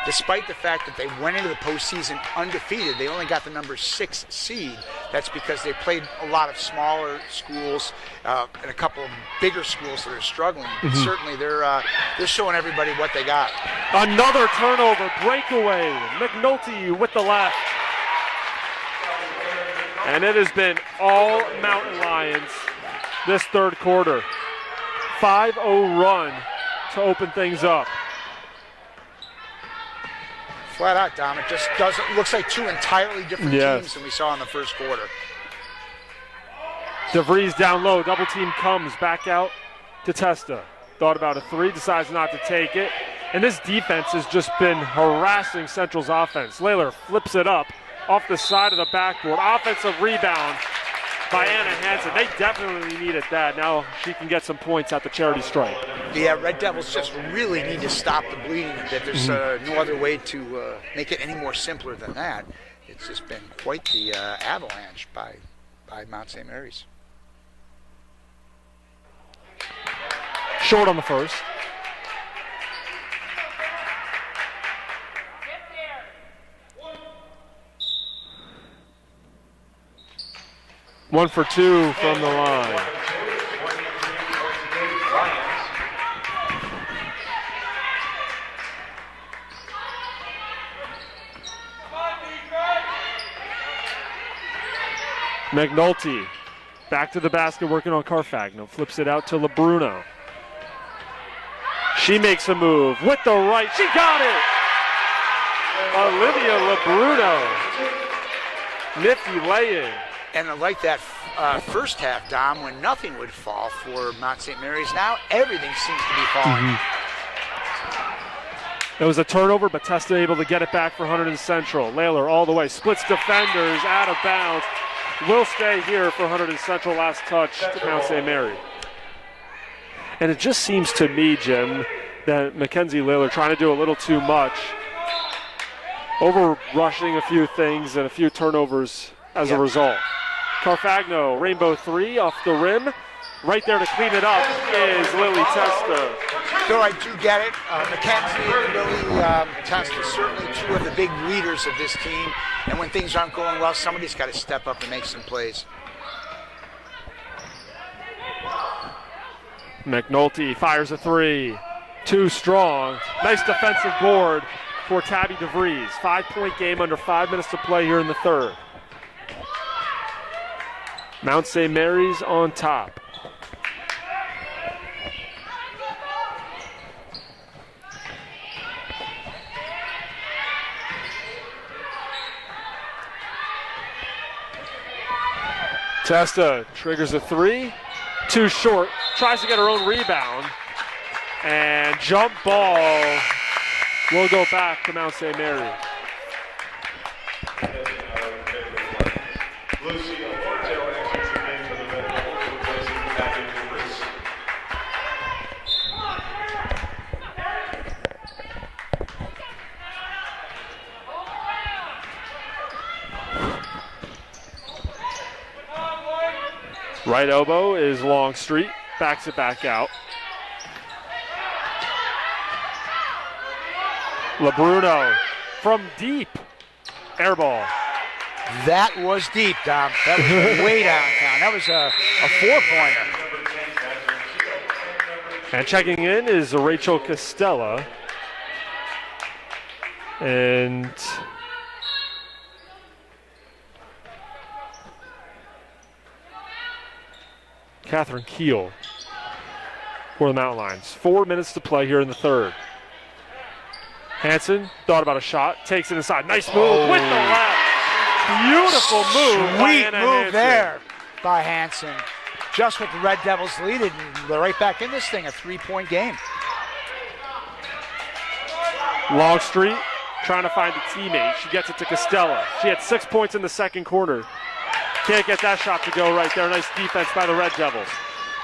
Despite the fact that they went into the postseason undefeated, they only got the number 6 seed. That's because they played a lot of smaller schools and a couple of bigger schools that are struggling. But certainly they're showing everybody what they got. Another turnover, breakaway. McNulty with the left. And it has been all Mountain Lions this third quarter. 5-0 run to open things up. Flat out, Dom. It just doesn't. Looks like 2 entirely different teams than we saw in the first quarter. DeVries down low. Double team comes back out to Testa. Thought about a 3, decides not to take it. And this defense has just been harassing Central's offense. Layler flips it up off the side of the backboard. Offensive rebound by Anna Hansen. They definitely needed that. Now she can get some points at the charity stripe. Yeah, Red Devils just really need to stop the bleeding a bit. There's no other way to make it any more simpler than that. It's just been quite the avalanche by Mount St. Mary's. Short on the first. One for 2 from the line. McNulty back to the basket, working on Carfagno. Flips it out to LeBruno. She makes a move with the right. She got it! Olivia LeBruno. Nifty lay-in. And like that first half, Dom, when nothing would fall for Mount St. Mary's, now everything seems to be falling. It was a turnover, but Testa able to get it back for Hunterdon Central. Layler all the way, splits defenders, out of bounds. Will stay here for Hunterdon Central, last touch to Mount St. Mary. And it just seems to me, Jim, that Mackenzie Layler trying to do a little too much. Over-rushing a few things and a few turnovers as a result. Carfagno, rainbow 3 off the rim. Right there to clean it up is Lily Testa. Bill, I do get it. Mackenzie and Lily Testa certainly two of the big leaders of this team. And when things aren't going well, somebody's got to step up and make some plays. McNulty fires a three. Too strong. Nice defensive board for Tabby DeVries. 5-point game under 5 minutes to play here in the third. Mount St. Mary's on top. Testa triggers a three, too short, tries to get her own rebound, and jump ball will go back to Mount St. Mary. Right elbow is Longstreet, backs it back out. LeBruno from deep, air ball. That was deep, Dom. That was way downtown. That was a four-pointer. And checking in is Rachel Costella. And Catherine Keel for the Mountain Lions. 4 minutes to play here in the third. Hanson thought about a shot, takes it inside. Nice move with the left. Beautiful move. Sweet move there by Hanson. Just what the Red Devils needed, and they're right back in this thing, a 3-point game. Longstreet trying to find a teammate. She gets it to Costella. She had 6 points in the second quarter. Can't get that shot to go right there. Nice defense by the Red Devils.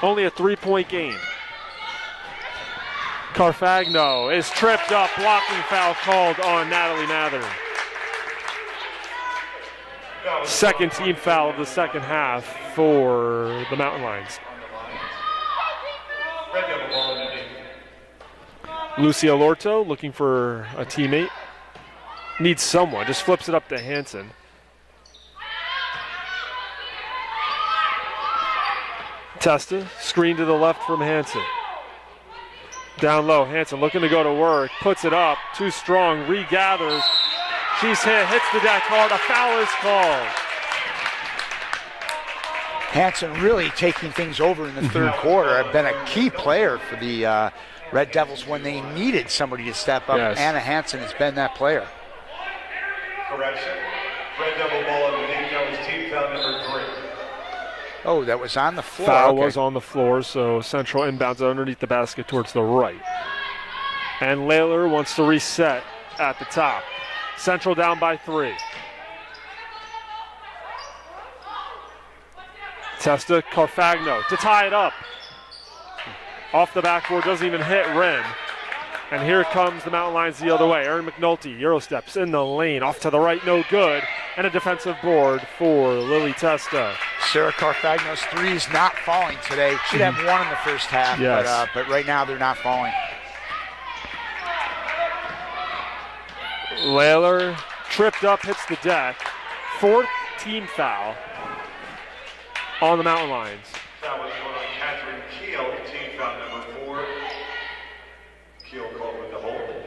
Only a 3-point game. Carfagno is tripped up. Blocking foul called on Natalie Mathern. Second team foul of the second half for the Mountain Lions. Lucia Lorto looking for a teammate. Needs someone. Just flips it up to Hanson. Testa, screen to the left from Hanson. Down low, Hanson looking to go to work, puts it up, too strong, regathers. She's hit, hits the deck hard, a foul is called. Hanson really taking things over in the third quarter. Have been a key player for the Red Devils when they needed somebody to step up. Yes. Anna Hanson has been that player. Correction. Red Devil ball underneath. That was team foul number 3. Oh, that was on the floor. Foul Okay. was on the floor, so Central inbounds underneath the basket towards the right. And Layler wants to reset at the top. Central down by 3. Testa, Carfagno to tie it up. Off the backboard, doesn't even hit rim. And here comes the Mountain Lions the other way. Erin McNulty, Euro steps in the lane, off to the right, no good. And a defensive board for Lily Testa. Sarah Carfagno's threes not falling today. She'd have one in the first half, Yes. but right now they're not falling. Layler tripped up, hits the deck. 4th team foul on the Mountain Lions. That was one on Catherine Keel, team foul number 4. Keel called with the hold.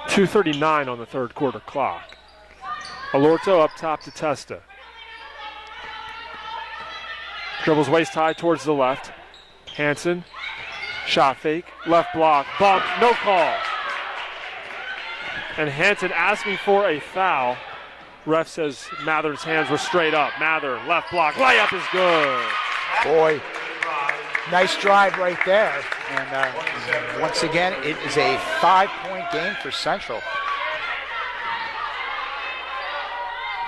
2:39 on the third quarter clock. Alorto up top to Testa. Dribbles waist high towards the left. Hanson, shot fake, left block, bump, no call. And Hanson asking for a foul. Ref says Mathern's hands were straight up. Mathern, left block, layup is good. Boy, nice drive right there. And once again, it is a 5-point game for Central.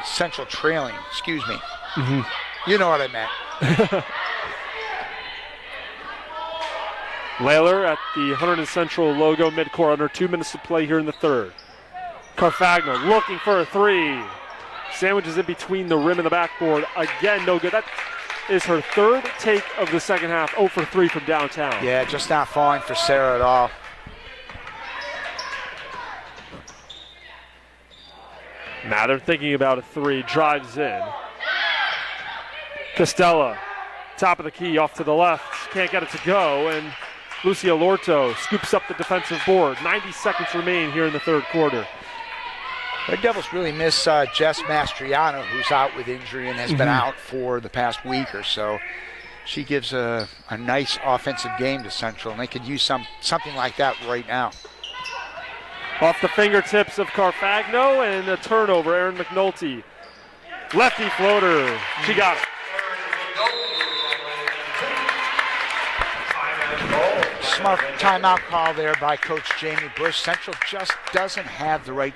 Central trailing, excuse me. You know what I meant. Layler at the Hunterdon Central logo midcourt, under 2 minutes to play here in the third. Carfagno looking for a three. Sandwiches in between the rim and the backboard. Again, no good. That is her third take of the second half, 0 for 3 from downtown. Yeah, just not falling for Sarah at all. Mather thinking about a three, drives in. Costella, top of the key, off to the left, can't get it to go, and Lucia Lorto scoops up the defensive board. 90 seconds remain here in the third quarter. Red Devils really miss Jess Mastriano, who's out with injury and has been out for the past week or so. She gives a nice offensive game to Central, and they could use something like that right now. Off the fingertips of Carfagno, and a turnover, Erin McNulty. Lefty floater, she got it. Smart timeout call there by Coach Jamie Bush. Central just doesn't have the right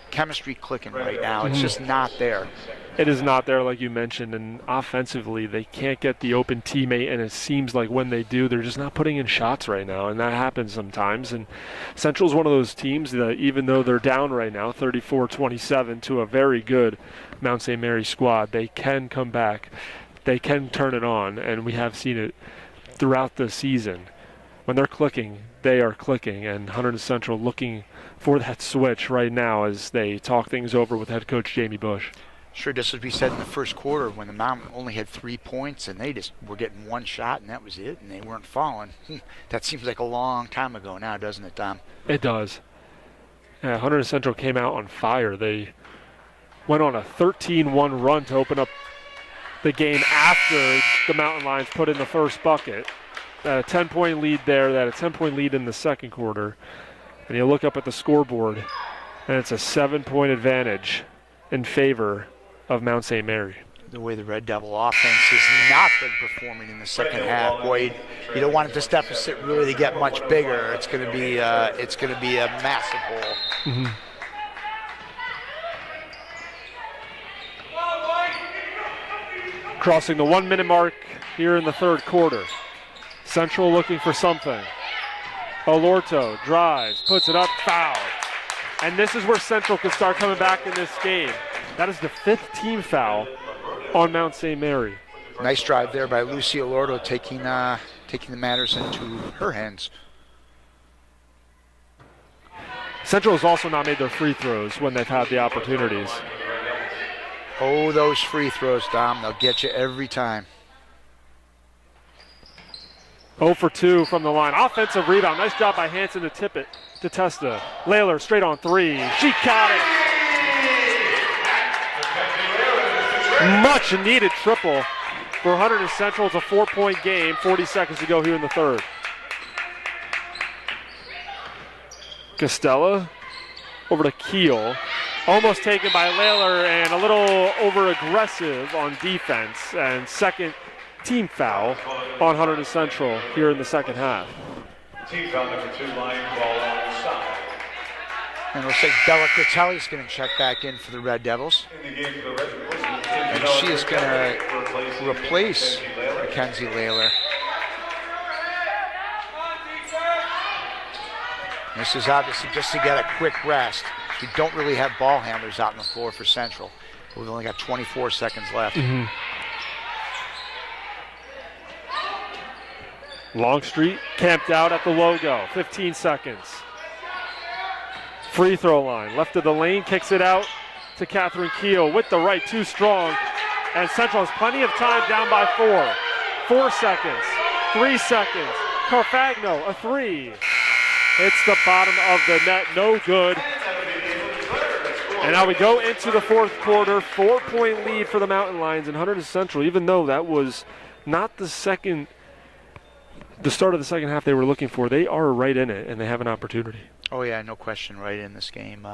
chemistry clicking right now. It's just not there. It is not there, like you mentioned, and offensively they can't get the open teammate, and it seems like when they do, they're just not putting in shots right now, and that happens sometimes. And Central's one of those teams that, even though they're down right now, 34-27 to a very good Mount St. Mary squad, they can come back. They can turn it on, and we have seen it throughout the season. When they're clicking, they are clicking, and Hunterdon Central looking for that switch right now as they talk things over with head coach Jamie Bush. Sure, just as we said in the first quarter, when the Mountain only had 3 points and they just were getting one shot and that was it, and they weren't falling. That seems like a long time ago now, doesn't it, Tom? It does. Yeah, Hunterdon Central came out on fire. They went on a 13-1 run to open up the game after the Mountain Lions put in the first bucket. A 10-point lead there, that a 10-point lead in the second quarter. And you look up at the scoreboard, and it's a 7-point advantage in favor of Mount St. Mary. The way the Red Devil offense has not been performing in the second half, boy, you don't want this deficit really to get much bigger. It's going to be a massive hole. Crossing the 1-minute mark here in the third quarter. Central looking for something. Olorto drives, puts it up, foul. And this is where Central could start coming back in this game. That is the 5th team foul on Mount St. Mary. Nice drive there by Lucy Olorto, taking the matters into her hands. Central has also not made their free throws when they've had the opportunities. Oh, those free throws, Dom, they'll get you every time. 0 for 2 from the line. Offensive rebound. Nice job by Hanson to tip it to Testa. Layler straight on 3. She caught it. Much needed triple for Hunterdon Central. It's a 4-point game. 40 seconds to go here in the third. Costella over to Keel. Almost taken by Layler and a little over-aggressive on defense. And second team foul on Hunterdon Central here in the second half. Team foul number 2, line ball on the side. And we'll say Bella Critelli's going to check back in for the Red Devils. And she is going to replace Mackenzie Layler. This is obviously just to get a quick rest. We don't really have ball handlers out on the floor for Central. We've only got 24 seconds left. Longstreet camped out at the logo. 15 seconds. Free throw line. Left of the lane, kicks it out to Catherine Keel with the right, too strong. And Central has plenty of time, down by 4. 4 seconds. 3 seconds. Carfagno, a 3. It's the bottom of the net, no good. And now we go into the fourth quarter. 4-point lead for the Mountain Lions and Hunterdon Central, even though that was not the start of the second half they were looking for. They are right in it, and they have an opportunity. Oh yeah, no question, right in this game.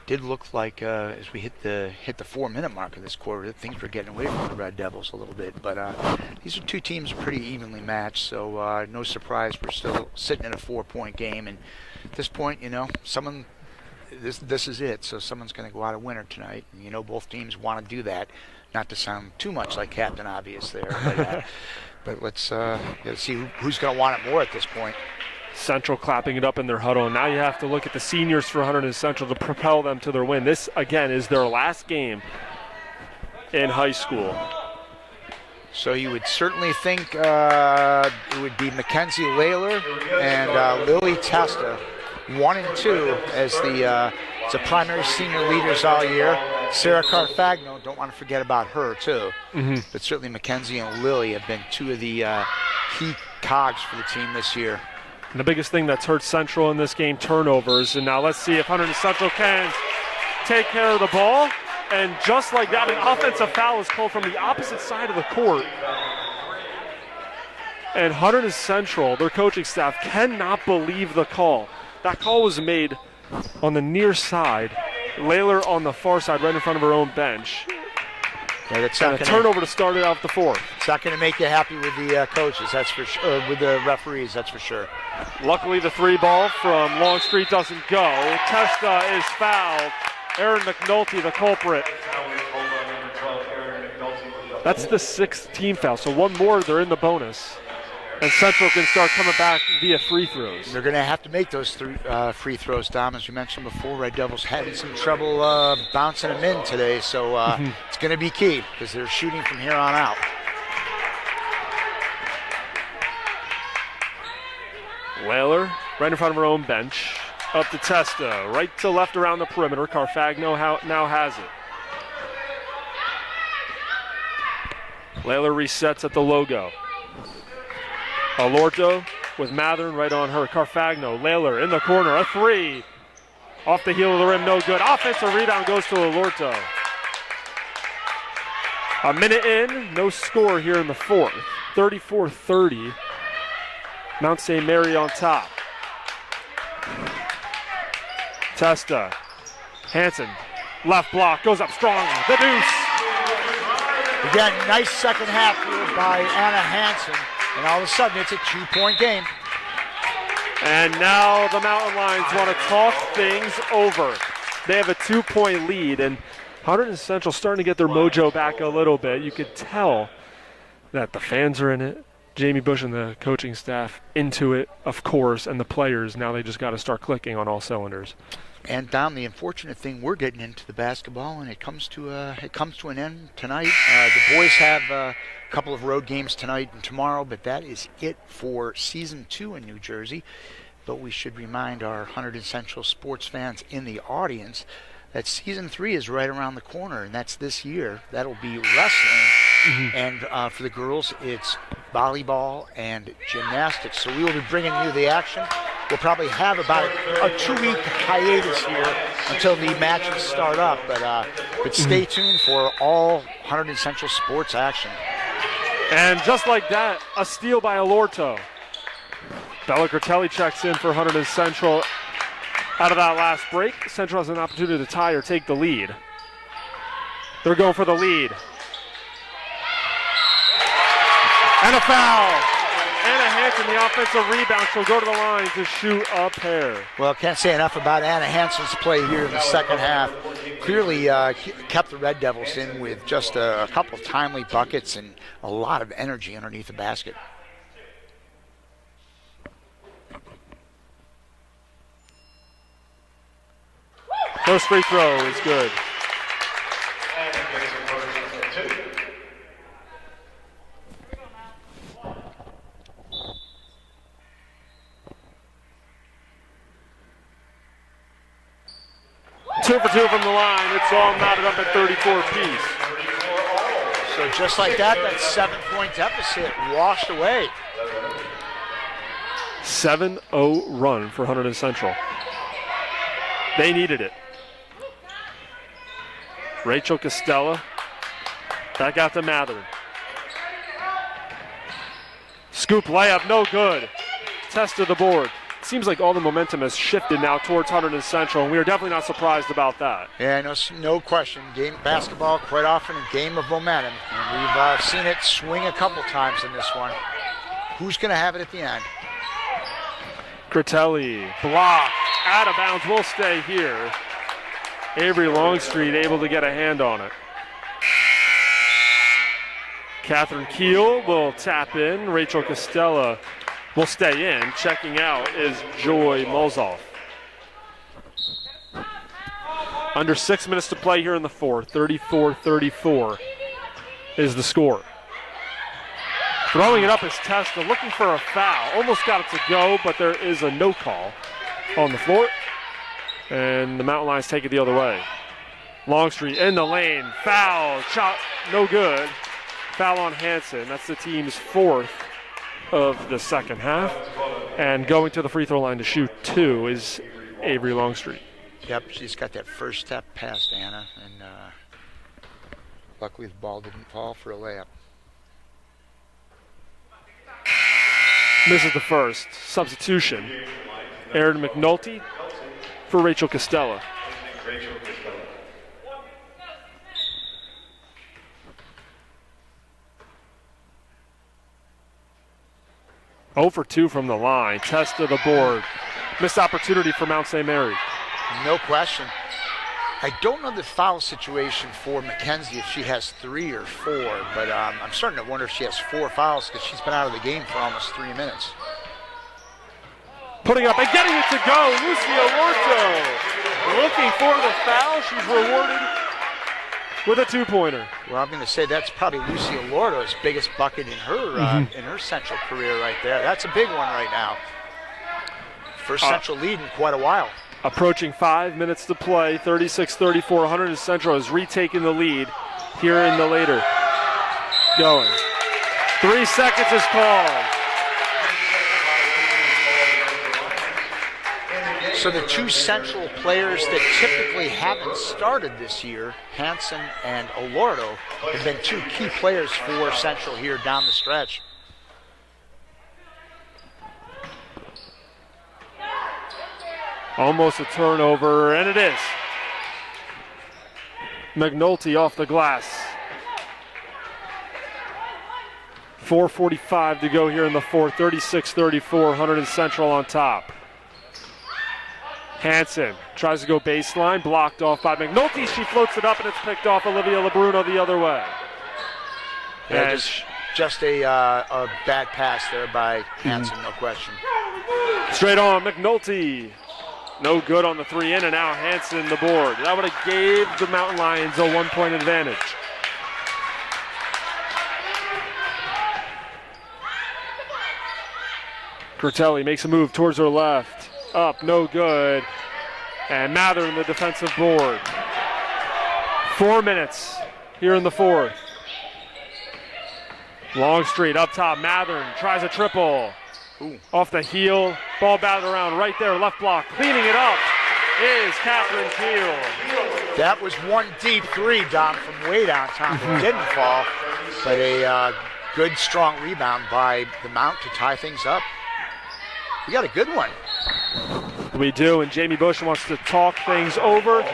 Did look like as we hit the 4-minute mark of this quarter that things were getting away from the Red Devils a little bit. But these are two teams pretty evenly matched, so no surprise we're still sitting in a 4-point game. And at this point, you know, this is it. So someone's going to go out a winner tonight. And, you know, both teams want to do that. Not to sound too much like Captain Obvious there, but let's see who's going to want it more at this point. Central clapping it up in their huddle, and now you have to look at the seniors for Hunterdon Central to propel them to their win. This, again, is their last game in high school. So you would certainly think it would be Mackenzie Layler and Lily Testa, 1 and 2 as the primary senior leaders all year. Sarah Carfagno, don't want to forget about her too. But certainly Mackenzie and Lily have been 2 of the key cogs for the team this year. And the biggest thing that's hurt Central in this game, turnovers. And now let's see if Hunterdon Central can take care of the ball. And just like that, an offensive foul is called from the opposite side of the court. And Hunterdon Central, their coaching staff, cannot believe the call. That call was made on the near side. Layler on the far side, right in front of her own bench. Yeah, that's and a turnover to start it out the 4th. It's not going to make you happy with the coaches, that's for sure, with the referees, that's for sure. Luckily, the 3 ball from Longstreet doesn't go. Testa is fouled. Erin McNulty, the culprit. That's the 6th team foul, so 1 more, they're in the bonus. And Central can start coming back via free throws. They're going to have to make those free throws, Dom. As you mentioned before, Red Devils having some trouble bouncing them in today, so it's going to be key because they're shooting from here on out. Layler, right in front of her own bench. Up to Testa, right to left around the perimeter. Carfagno now has it. Layler resets at the logo. Alorto with Mathern right on her. Carfagno, Layler in the corner, a 3. Off the heel of the rim, no good. Offensive rebound goes to Alorto. A minute in, no score here in the 4th. 34-30. Mount St. Mary on top. Testa, Hansen, left block, goes up strong, the deuce. Again, nice second half here by Anna Hansen, and all of a sudden it's a 2-point game. And now the Mountain Lions want to talk things over. They have a 2-point lead, and Hunterdon Central starting to get their mojo back a little bit. You could tell that the fans are in it. Jamie Bush and the coaching staff into it, of course, and the players, now they just got to start clicking on all cylinders. And Dom, the unfortunate thing, we're getting into the basketball, and it comes to an end tonight. The boys have a couple of road games tonight and tomorrow, but that is it for Season 2 in New Jersey. But we should remind our Hunterdon Central sports fans in the audience that Season 3 is right around the corner, and that's this year. That'll be wrestling, and for the girls, it's volleyball and gymnastics. So we will be bringing you the action. We'll probably have about a 2-week hiatus here until the matches start up, but stay tuned for all Hunterdon Central sports action. And just like that, a steal by Alorto. Bella Cortelli checks in for Hunterdon Central. Out of that last break, Central has an opportunity to tie or take the lead. They're going for the lead. And a foul. Anna Hansen, the offensive rebound. She'll go to the line to shoot a pair. Well, can't say enough about Anna Hansen's play here in the second half. Clearly kept the Red Devils in with just a couple of timely buckets and a lot of energy underneath the basket. First free throw is good. Two for 2 from the line. It's all knotted up at 34 apiece. So just like that 7-point deficit washed away. 7-0 run for Hunterdon Central. They needed it. Rachel Costella back out to Mathern. Scoop layup, no good. Test of the board. Seems like all the momentum has shifted now towards Hunterdon Central, and we are definitely not surprised about that. Yeah, no question. Game basketball quite often a game of momentum, and we've seen it swing a couple times in this one. Who's going to have it at the end? Critelli, block, out of bounds, will stay here. Avery Longstreet able to get a hand on it. Catherine Keel will tap in. Rachel Costella will stay in. Checking out is Joy Mulzoff. Under 6 minutes to play here in the 4th. 34-34 is the score. Throwing it up is Testa, looking for a foul. Almost got it to go, but there is a no call on the floor. And the Mountain Lions take it the other way. Longstreet in the lane. Foul. Shot no good. Foul on Hanson. That's the team's 4th of the second half. And going to the free throw line to shoot 2 is Avery Longstreet. Yep, she's got that first step past Anna, and luckily the ball didn't fall for a layup. Misses the first. Substitution. Erin McNulty for Rachel Costello. 0 for 2 from the line. Test to the board. Missed opportunity for Mount St. Mary. No question. I don't know the foul situation for Mackenzie if she has 3 or 4, but I'm starting to wonder if she has 4 fouls because she's been out of the game for almost 3 minutes. Putting up and getting it to go. Lucia Lorto looking for the foul. She's rewarded with a 2-pointer. Well, I'm going to say that's probably Lucia Lorto's biggest bucket in her Central career right there. That's a big one right now. First Central lead in quite a while. Approaching 5 minutes to play, 36-34. Hunterdon Central has retaken the lead here in the later going. 3 seconds is called. So the 2 Central players that typically haven't started this year, Hanson and Olordo, have been 2 key players for Central here down the stretch. Almost a turnover, and it is. McNulty off the glass. 4:45 to go here in the fourth. 36-34, Hunterdon Central on top. Hanson tries to go baseline, blocked off by McNulty. She floats it up, and it's picked off Olivia Labruno the other way. Yeah, just a bad pass there by Hanson, no question. Straight on, McNulty. No good on the 3 in, and now Hanson the board. That would have gave the Mountain Lions a 1-point advantage. Curtelli makes a move towards her left. Up, no good. And Mather in the defensive board. 4 minutes here in the fourth. Longstreet up top. Mathern tries a triple. Ooh. Off the heel. Ball batted around right there. Left block. Cleaning it up is Catherine Keel. That was 1 deep 3, Dom, from way downtown. It didn't fall, but a good, strong rebound by the Mount to tie things up. We got a good one. We do, and Jamie Bush wants to talk things over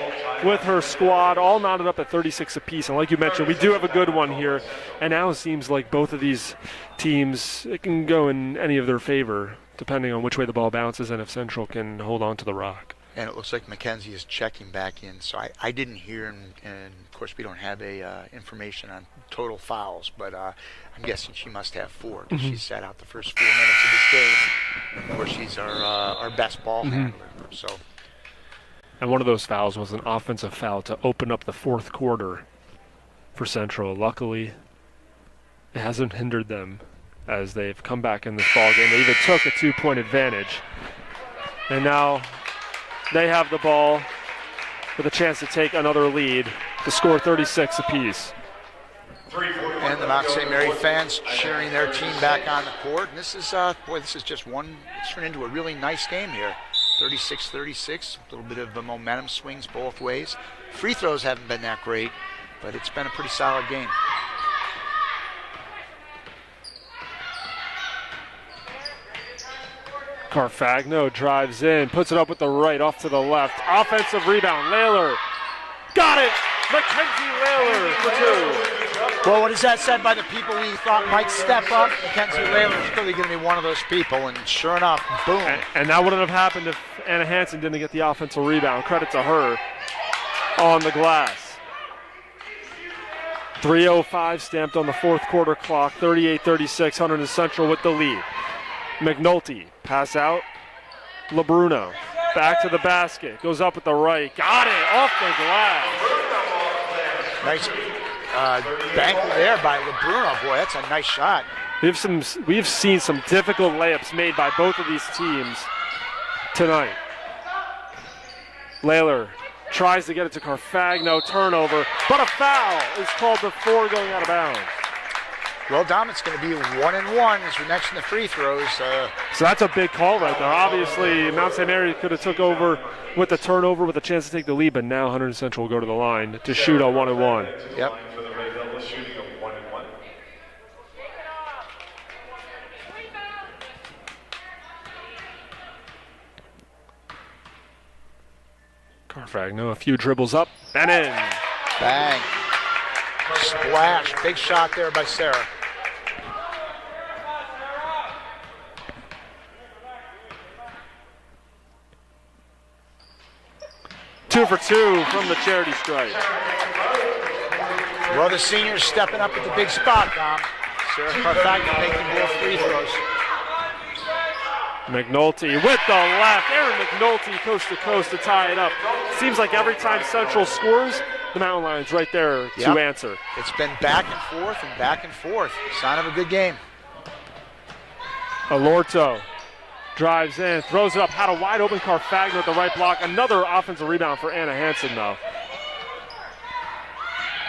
with her squad, all knotted up at 36 apiece. And like you mentioned, we do have a good one here. And now it seems like both of these teams, it can go in any of their favor, depending on which way the ball bounces and if Central can hold on to the rock. And it looks like Mackenzie is checking back in. So I didn't hear, and of course we don't have information on total fouls, but I'm guessing she must have 4 because she sat out the first 4 minutes of this game. Of course, she's our best ball handler. So. And one of those fouls was an offensive foul to open up the fourth quarter for Central. Luckily, it hasn't hindered them as they've come back in this ball game. They even took a 2-point advantage. And now they have the ball with a chance to take another lead to score 36 apiece. And the Mount St. Mary fans cheering their team back on the court. And this is, this is just one, it's turned into a really nice game here. 36-36, a little bit of the momentum swings both ways. Free throws haven't been that great, but it's been a pretty solid game. Carfagno drives in, puts it up with the right, off to the left. Offensive rebound, Layler. Got it! Mackenzie Layler for 2. Well, what is that said by the people we thought might step up? Mackenzie Layler is clearly going to be one of those people, and sure enough, boom. And that wouldn't have happened if Anna Hanson didn't get the offensive rebound. Credit to her on the glass. 3:05 stamped on the fourth quarter clock. 38-36, Hunterdon Central with the lead. McNulty, pass out. Labruno, back to the basket. Goes up with the right. Got it, off the glass. Nice bank there by Labruno. Boy, that's a nice shot. We've seen some difficult layups made by both of these teams tonight. Layler tries to get it to Carfagno, turnover, but a foul is called before going out of bounds. Well, Dom, it's going to be 1-1 as we mentioned the free throws. So that's a big call right there. Obviously, Mount St. Mary could have took over with the turnover with a chance to take the lead, but now Hunterdon Central will go to the line to shoot a 1-1. Yep. Carfagno, a few dribbles up and in. Bang. Splash. Big shot there by Sarah. Two for two from the charity stripe. Well, the seniors stepping up at the big spot, Dom. Sarah Carfagno making more free throws. McNulty with the left. Aaron McNulty coast to coast to tie it up. Seems like every time Central scores, the Mountain Lions right there to answer. It's been back and forth and back and forth. Sign of a good game. Alorto drives in, throws it up, had a wide open Carfagno at the right block. Another offensive rebound for Anna Hansen though.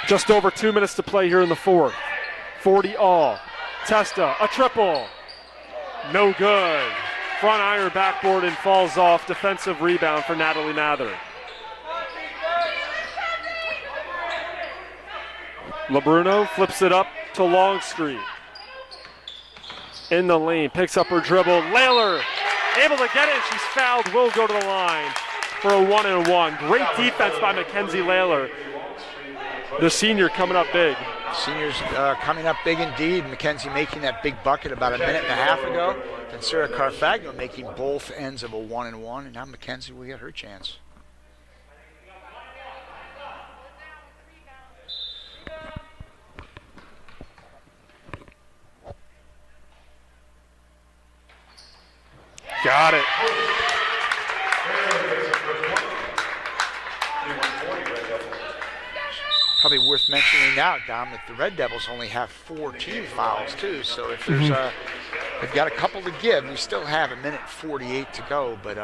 Just over 2 minutes to play here in the fourth. 40 all. Testa, a triple. No good. Front iron backboard and falls off. Defensive rebound for Natalie Mather. LeBruno flips it up to Longstreet. In the lane, picks up her dribble. Layler able to get it. She's fouled. Will go to the line for a 1-1. Great defense by Mackenzie Layler. The senior coming up big. Seniors coming up big indeed. Mackenzie making that big bucket about a minute and a half ago. And Sarah Carfagno making both ends of a 1-1. And now Mackenzie will get her chance. Got it. Probably worth mentioning now, Dom, that the Red Devils only have 4 team fouls too. So if there's they've got a couple to give. We still have a minute 48 to go, but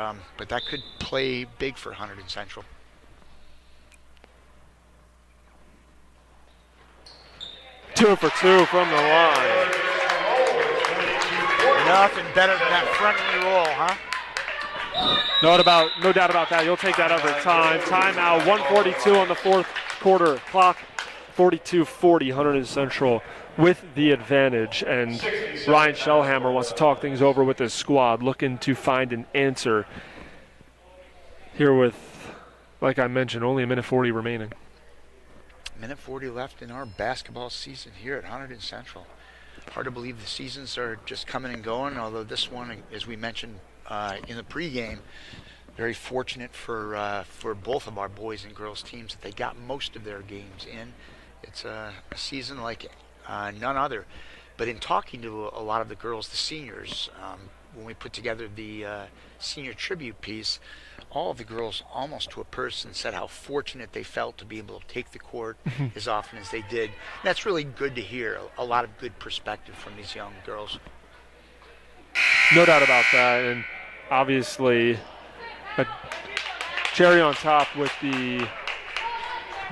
that could play big for Hunterdon Central. Two for two from the line. Nothing better than that front-end roll, huh? No doubt about that. You'll take that every time. Timeout, 1:42 on the fourth quarter. Clock 42-40, Hunterdon Central with the advantage. And Ryan Shellhammer wants to talk things over with his squad, looking to find an answer here with, like I mentioned, only a minute 40 remaining. Minute 40 left in our basketball season here at Hunterdon Central. Hard to believe the seasons are just coming and going, although this one, as we mentioned in the pregame, very fortunate for both of our boys and girls teams that they got most of their games in. It's a season like none other. But in talking to a lot of the girls, the seniors, when we put together the senior tribute piece, all of the girls, almost to a person, said how fortunate they felt to be able to take the court as often as they did. And that's really good to hear. A lot of good perspective from these young girls. No doubt about that. And obviously, a cherry on top with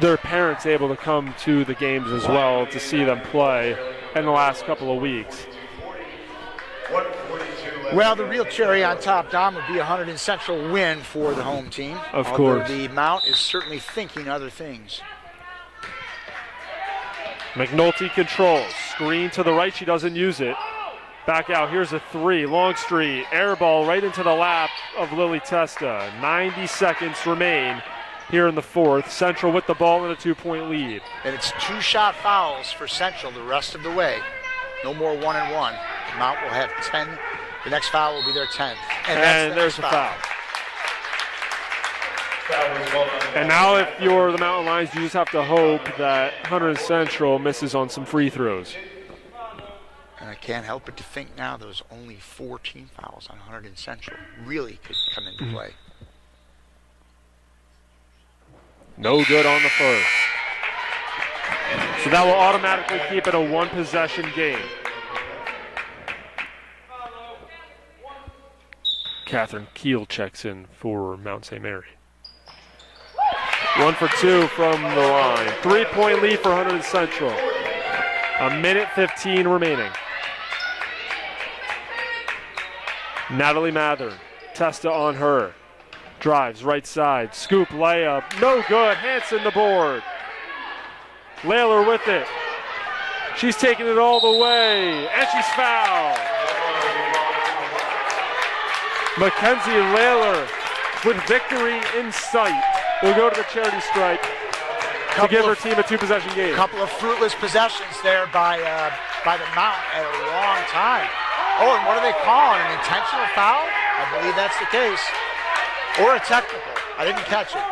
their parents able to come to the games as well to see them play in the last couple of weeks. Well, the real cherry on top, Dom, would be a Hunterdon Central win for the home team. Of although course. The Mount is certainly thinking other things. McNulty controls. Screen to the right. She doesn't use it. Back out. Here's a three. Longstreet. Air ball right into the lap of Lily Testa. 90 seconds remain here in the fourth. Central with the ball in a 2-point lead. And it's 2 shot fouls for Central the rest of the way. No more 1-1. The Mount will have 10. The next foul will be their 10th. And there's the foul. And now if you're the Mountain Lions, you just have to hope that Hunterdon Central misses on some free throws. And I can't help but to think now those only 4 team fouls on Hunterdon Central really could come into play. No good on the first. So that will automatically keep it a 1-possession game. Catherine Keel checks in for Mount St. Mary. 1 for 2 from the line. 3-point lead for Hunterdon Central. 1:15 remaining. Natalie Mathern, Testa on her. Drives right side, scoop layup, no good. Hanson the board. Layler with it. She's taking it all the way, and she's fouled. Mackenzie Layler with victory in sight will go to the charity stripe to give her team a 2-possession game. A couple of fruitless possessions there by the Mount at a long time. Oh, and what are they calling? An intentional foul? I believe that's the case. Or a technical. I didn't catch it.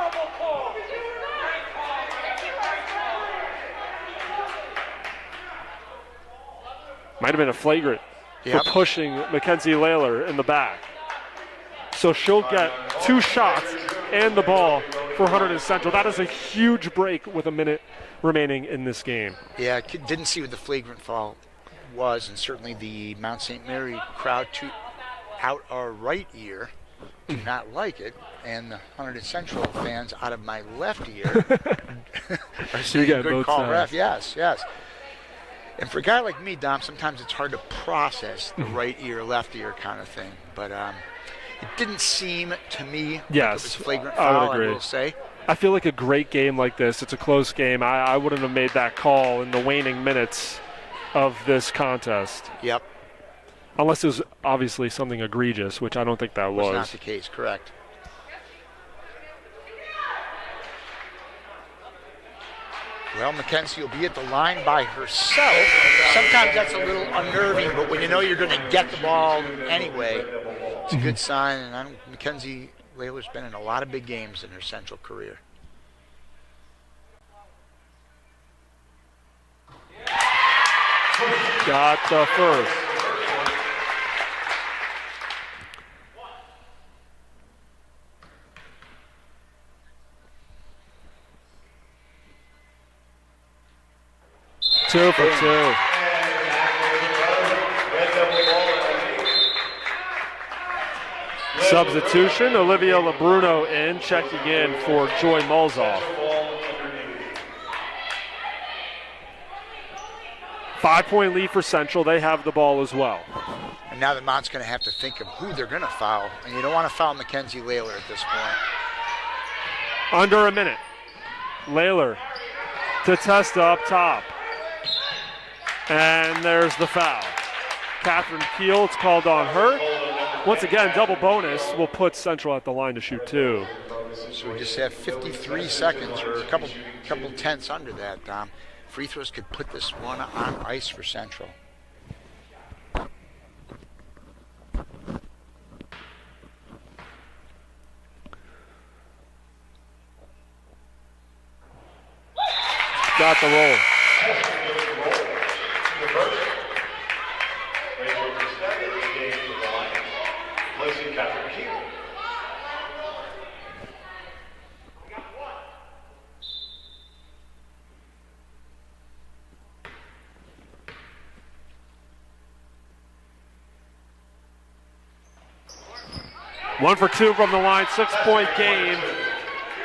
Might have been a flagrant for pushing Mackenzie Layler in the back. So she'll get 2 shots and the ball for Hunterdon Central. That is a huge break with a minute remaining in this game. Yeah, didn't see what the flagrant foul was, and certainly the Mount St. Mary crowd out our right ear do not like it, and the Hunterdon Central fans out of my left ear are saying good call, ref. Yes. And for a guy like me, Dom, sometimes it's hard to process the right ear, left ear kind of thing. But it didn't seem to me like it was flagrant foul, I will say. I feel like a great game like this, it's a close game. I wouldn't have made that call in the waning minutes of this contest. Yep. Unless it was obviously something egregious, which I don't think that was. Not the case, correct. Well, Mackenzie will be at the line by herself. Sometimes that's a little unnerving, but when you know you're going to get the ball anyway, it's a good sign. And Mackenzie Layler's been in a lot of big games in her Central career. Got the first. Two for 2. Substitution, Olivia LeBruno in, checking in for Joy Mulzoff. 5-point lead for Central. They have the ball as well. And now the Mount's going to have to think of who they're going to foul. And you don't want to foul Mackenzie Layler at this point. Under a minute. Layler to Testa up top. And there's the foul. Catherine Keel, it's called on her. Once again, double bonus will put Central at the line to shoot 2. So we just have 53 seconds or a couple tenths under that, Dom. Free throws could put this one on ice for Central. Got the roll. One for 2 from the line, 6-point game.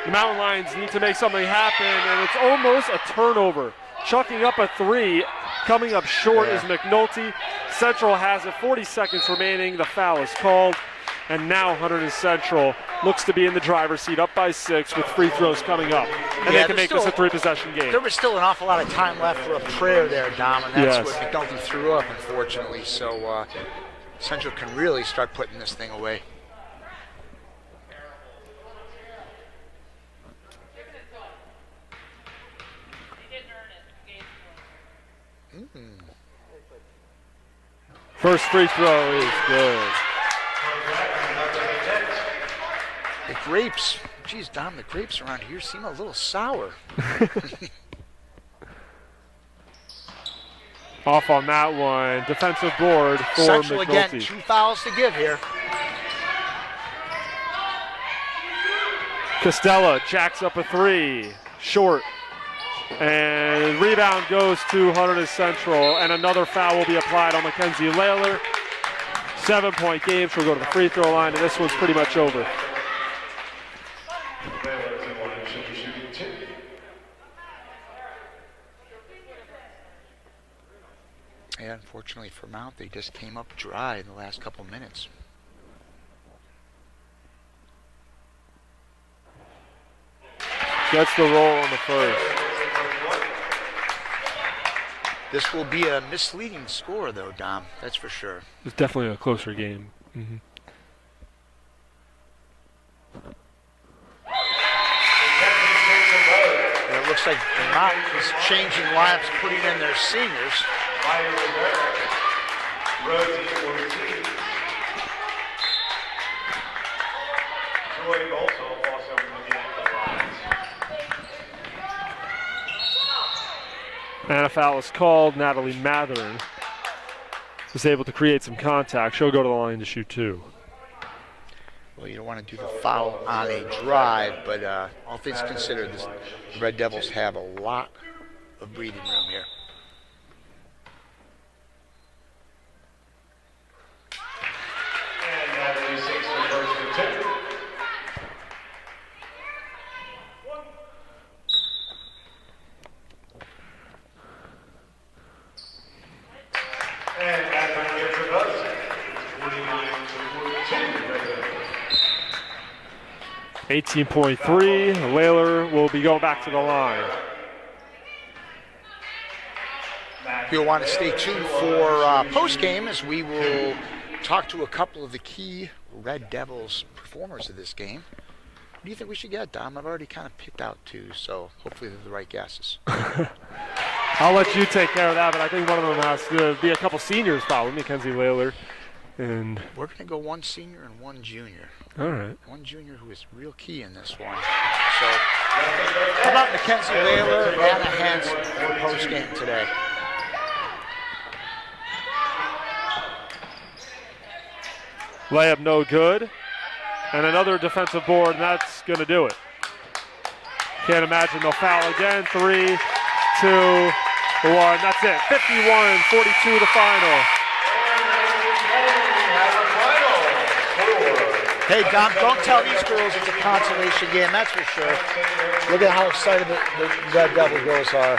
The Mountain Lions need to make something happen, and it's almost a turnover. Chucking up a 3, coming up short is McNulty. Central has it, 40 seconds remaining. The foul is called, and now Hunterdon Central looks to be in the driver's seat, up by 6 with free throws coming up. And they can make this a 3-possession game. There was still an awful lot of time left for a prayer there, Dom, and that's what McNulty threw up, unfortunately. So Central can really start putting this thing away. First free throw is good. The grapes, geez, Dom, the grapes around here seem a little sour. Off on that one. Defensive board for Central McNulty. again, 2 fouls to give here. Costella jacks up a 3. Short. And rebound goes to Hunterdon Central, and another foul will be applied on Mackenzie Layler. 7-point game. She'll go to the free throw line, and this one's pretty much over. Yeah, unfortunately for Mount, they just came up dry in the last couple minutes. Gets the roll on the first. This will be a misleading score, though, Dom. That's for sure. It's definitely a closer game. Mm-hmm. It looks like Mount is changing lineups, putting in their seniors. And a foul is called. Natalie Matherin was able to create some contact. She'll go to the line to shoot 2. Well, you don't want to do the foul on a drive, but all things considered, the Red Devils have a lot of breathing room here. And Natalie takes the first for 2. And Natalie gets a buzz. 18.3. Layler will be going back to the line. You'll want to stay tuned for post-game as we will talk to a couple of the key Red Devils performers of this game. What do you think we should get, Dom? I've already kind of picked out 2, so hopefully they're the right guesses. I'll let you take care of that, but I think one of them has to be a couple seniors probably, Mackenzie Layler. And we're going to go 1 senior and 1 junior. All right. 1 junior who is real key in this one. So how about Mackenzie Layler and Anna Hansen for post-game today? Layup no good. And another defensive board, and that's going to do it. Can't imagine they'll foul again. 3, 2, 1. That's it. 51-42 the final. Hey, Dom, don't tell these girls it's a consolation game, that's for sure. Look at how excited the Red Devil girls are.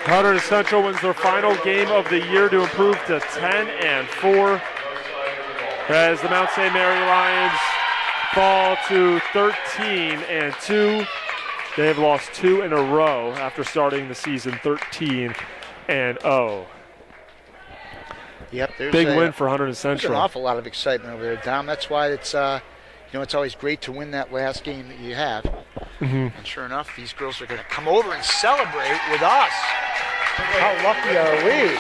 Hunterdon Central wins their final game of the year to improve to 10-4. As the Mount St. Mary Lions fall to 13-2. They have lost 2 in a row after starting the season 13-0. Yep, there's big win for Hunterdon Central. There's an awful lot of excitement over there, Dom. That's why it's it's always great to win that last game that you have. Mm-hmm. And sure enough, these girls are going to come over and celebrate with us. How lucky are we?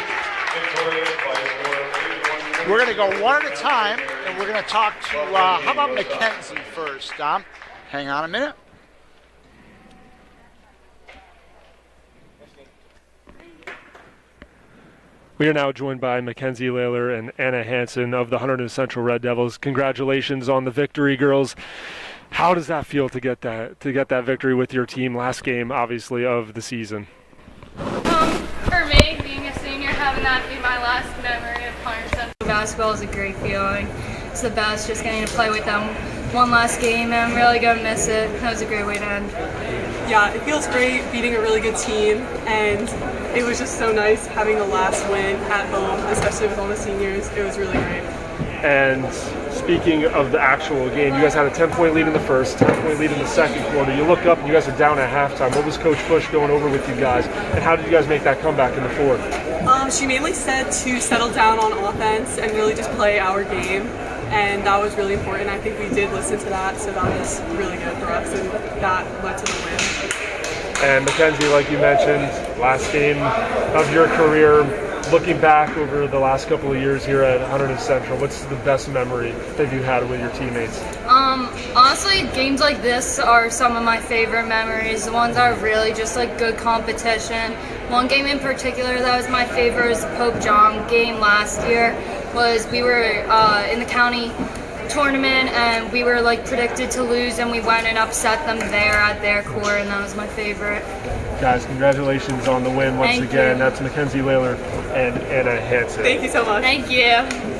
We're going to go one at a time, and we're going to talk to, how about Mackenzie first, Dom? Hang on a minute. We are now joined by Mackenzie Layler and Anna Hansen of the Hunterdon Central Red Devils. Congratulations on the victory, girls. How does that feel to get that victory with your team last game, obviously, of the season? For me, being a senior, having that be my last memory of Hunterdon Central basketball is a great feeling. It's the best, just getting to play with them one last game, and I'm really going to miss it. That was a great way to end. Yeah, it feels great beating a really good team, and it was just so nice having the last win at home, especially with all the seniors. It was really great. And speaking of the actual game, you guys had a 10-point lead in the first, 10-point lead in the second quarter. You look up and you guys are down at halftime. What was Coach Bush going over with you guys, and how did you guys make that comeback in the fourth? She mainly said to settle down on offense and really just play our game, and that was really important. I think we did listen to that, so that was really good for us, and that led to the win. And Mackenzie, like you mentioned, last game of your career, looking back over the last couple of years here at Hunterdon Central, what's the best memory that you had with your teammates? Honestly, games like this are some of my favorite memories. The ones that are really just like good competition. One game in particular that was my favorite was the Pope John game last year. We were in the county tournament and we were like predicted to lose, and we went and upset them there at their court, and that was my favorite. Guys, congratulations on the win once Thank again. you. That's Mackenzie Layler and Anna Hansen. Thank you so much. Thank you.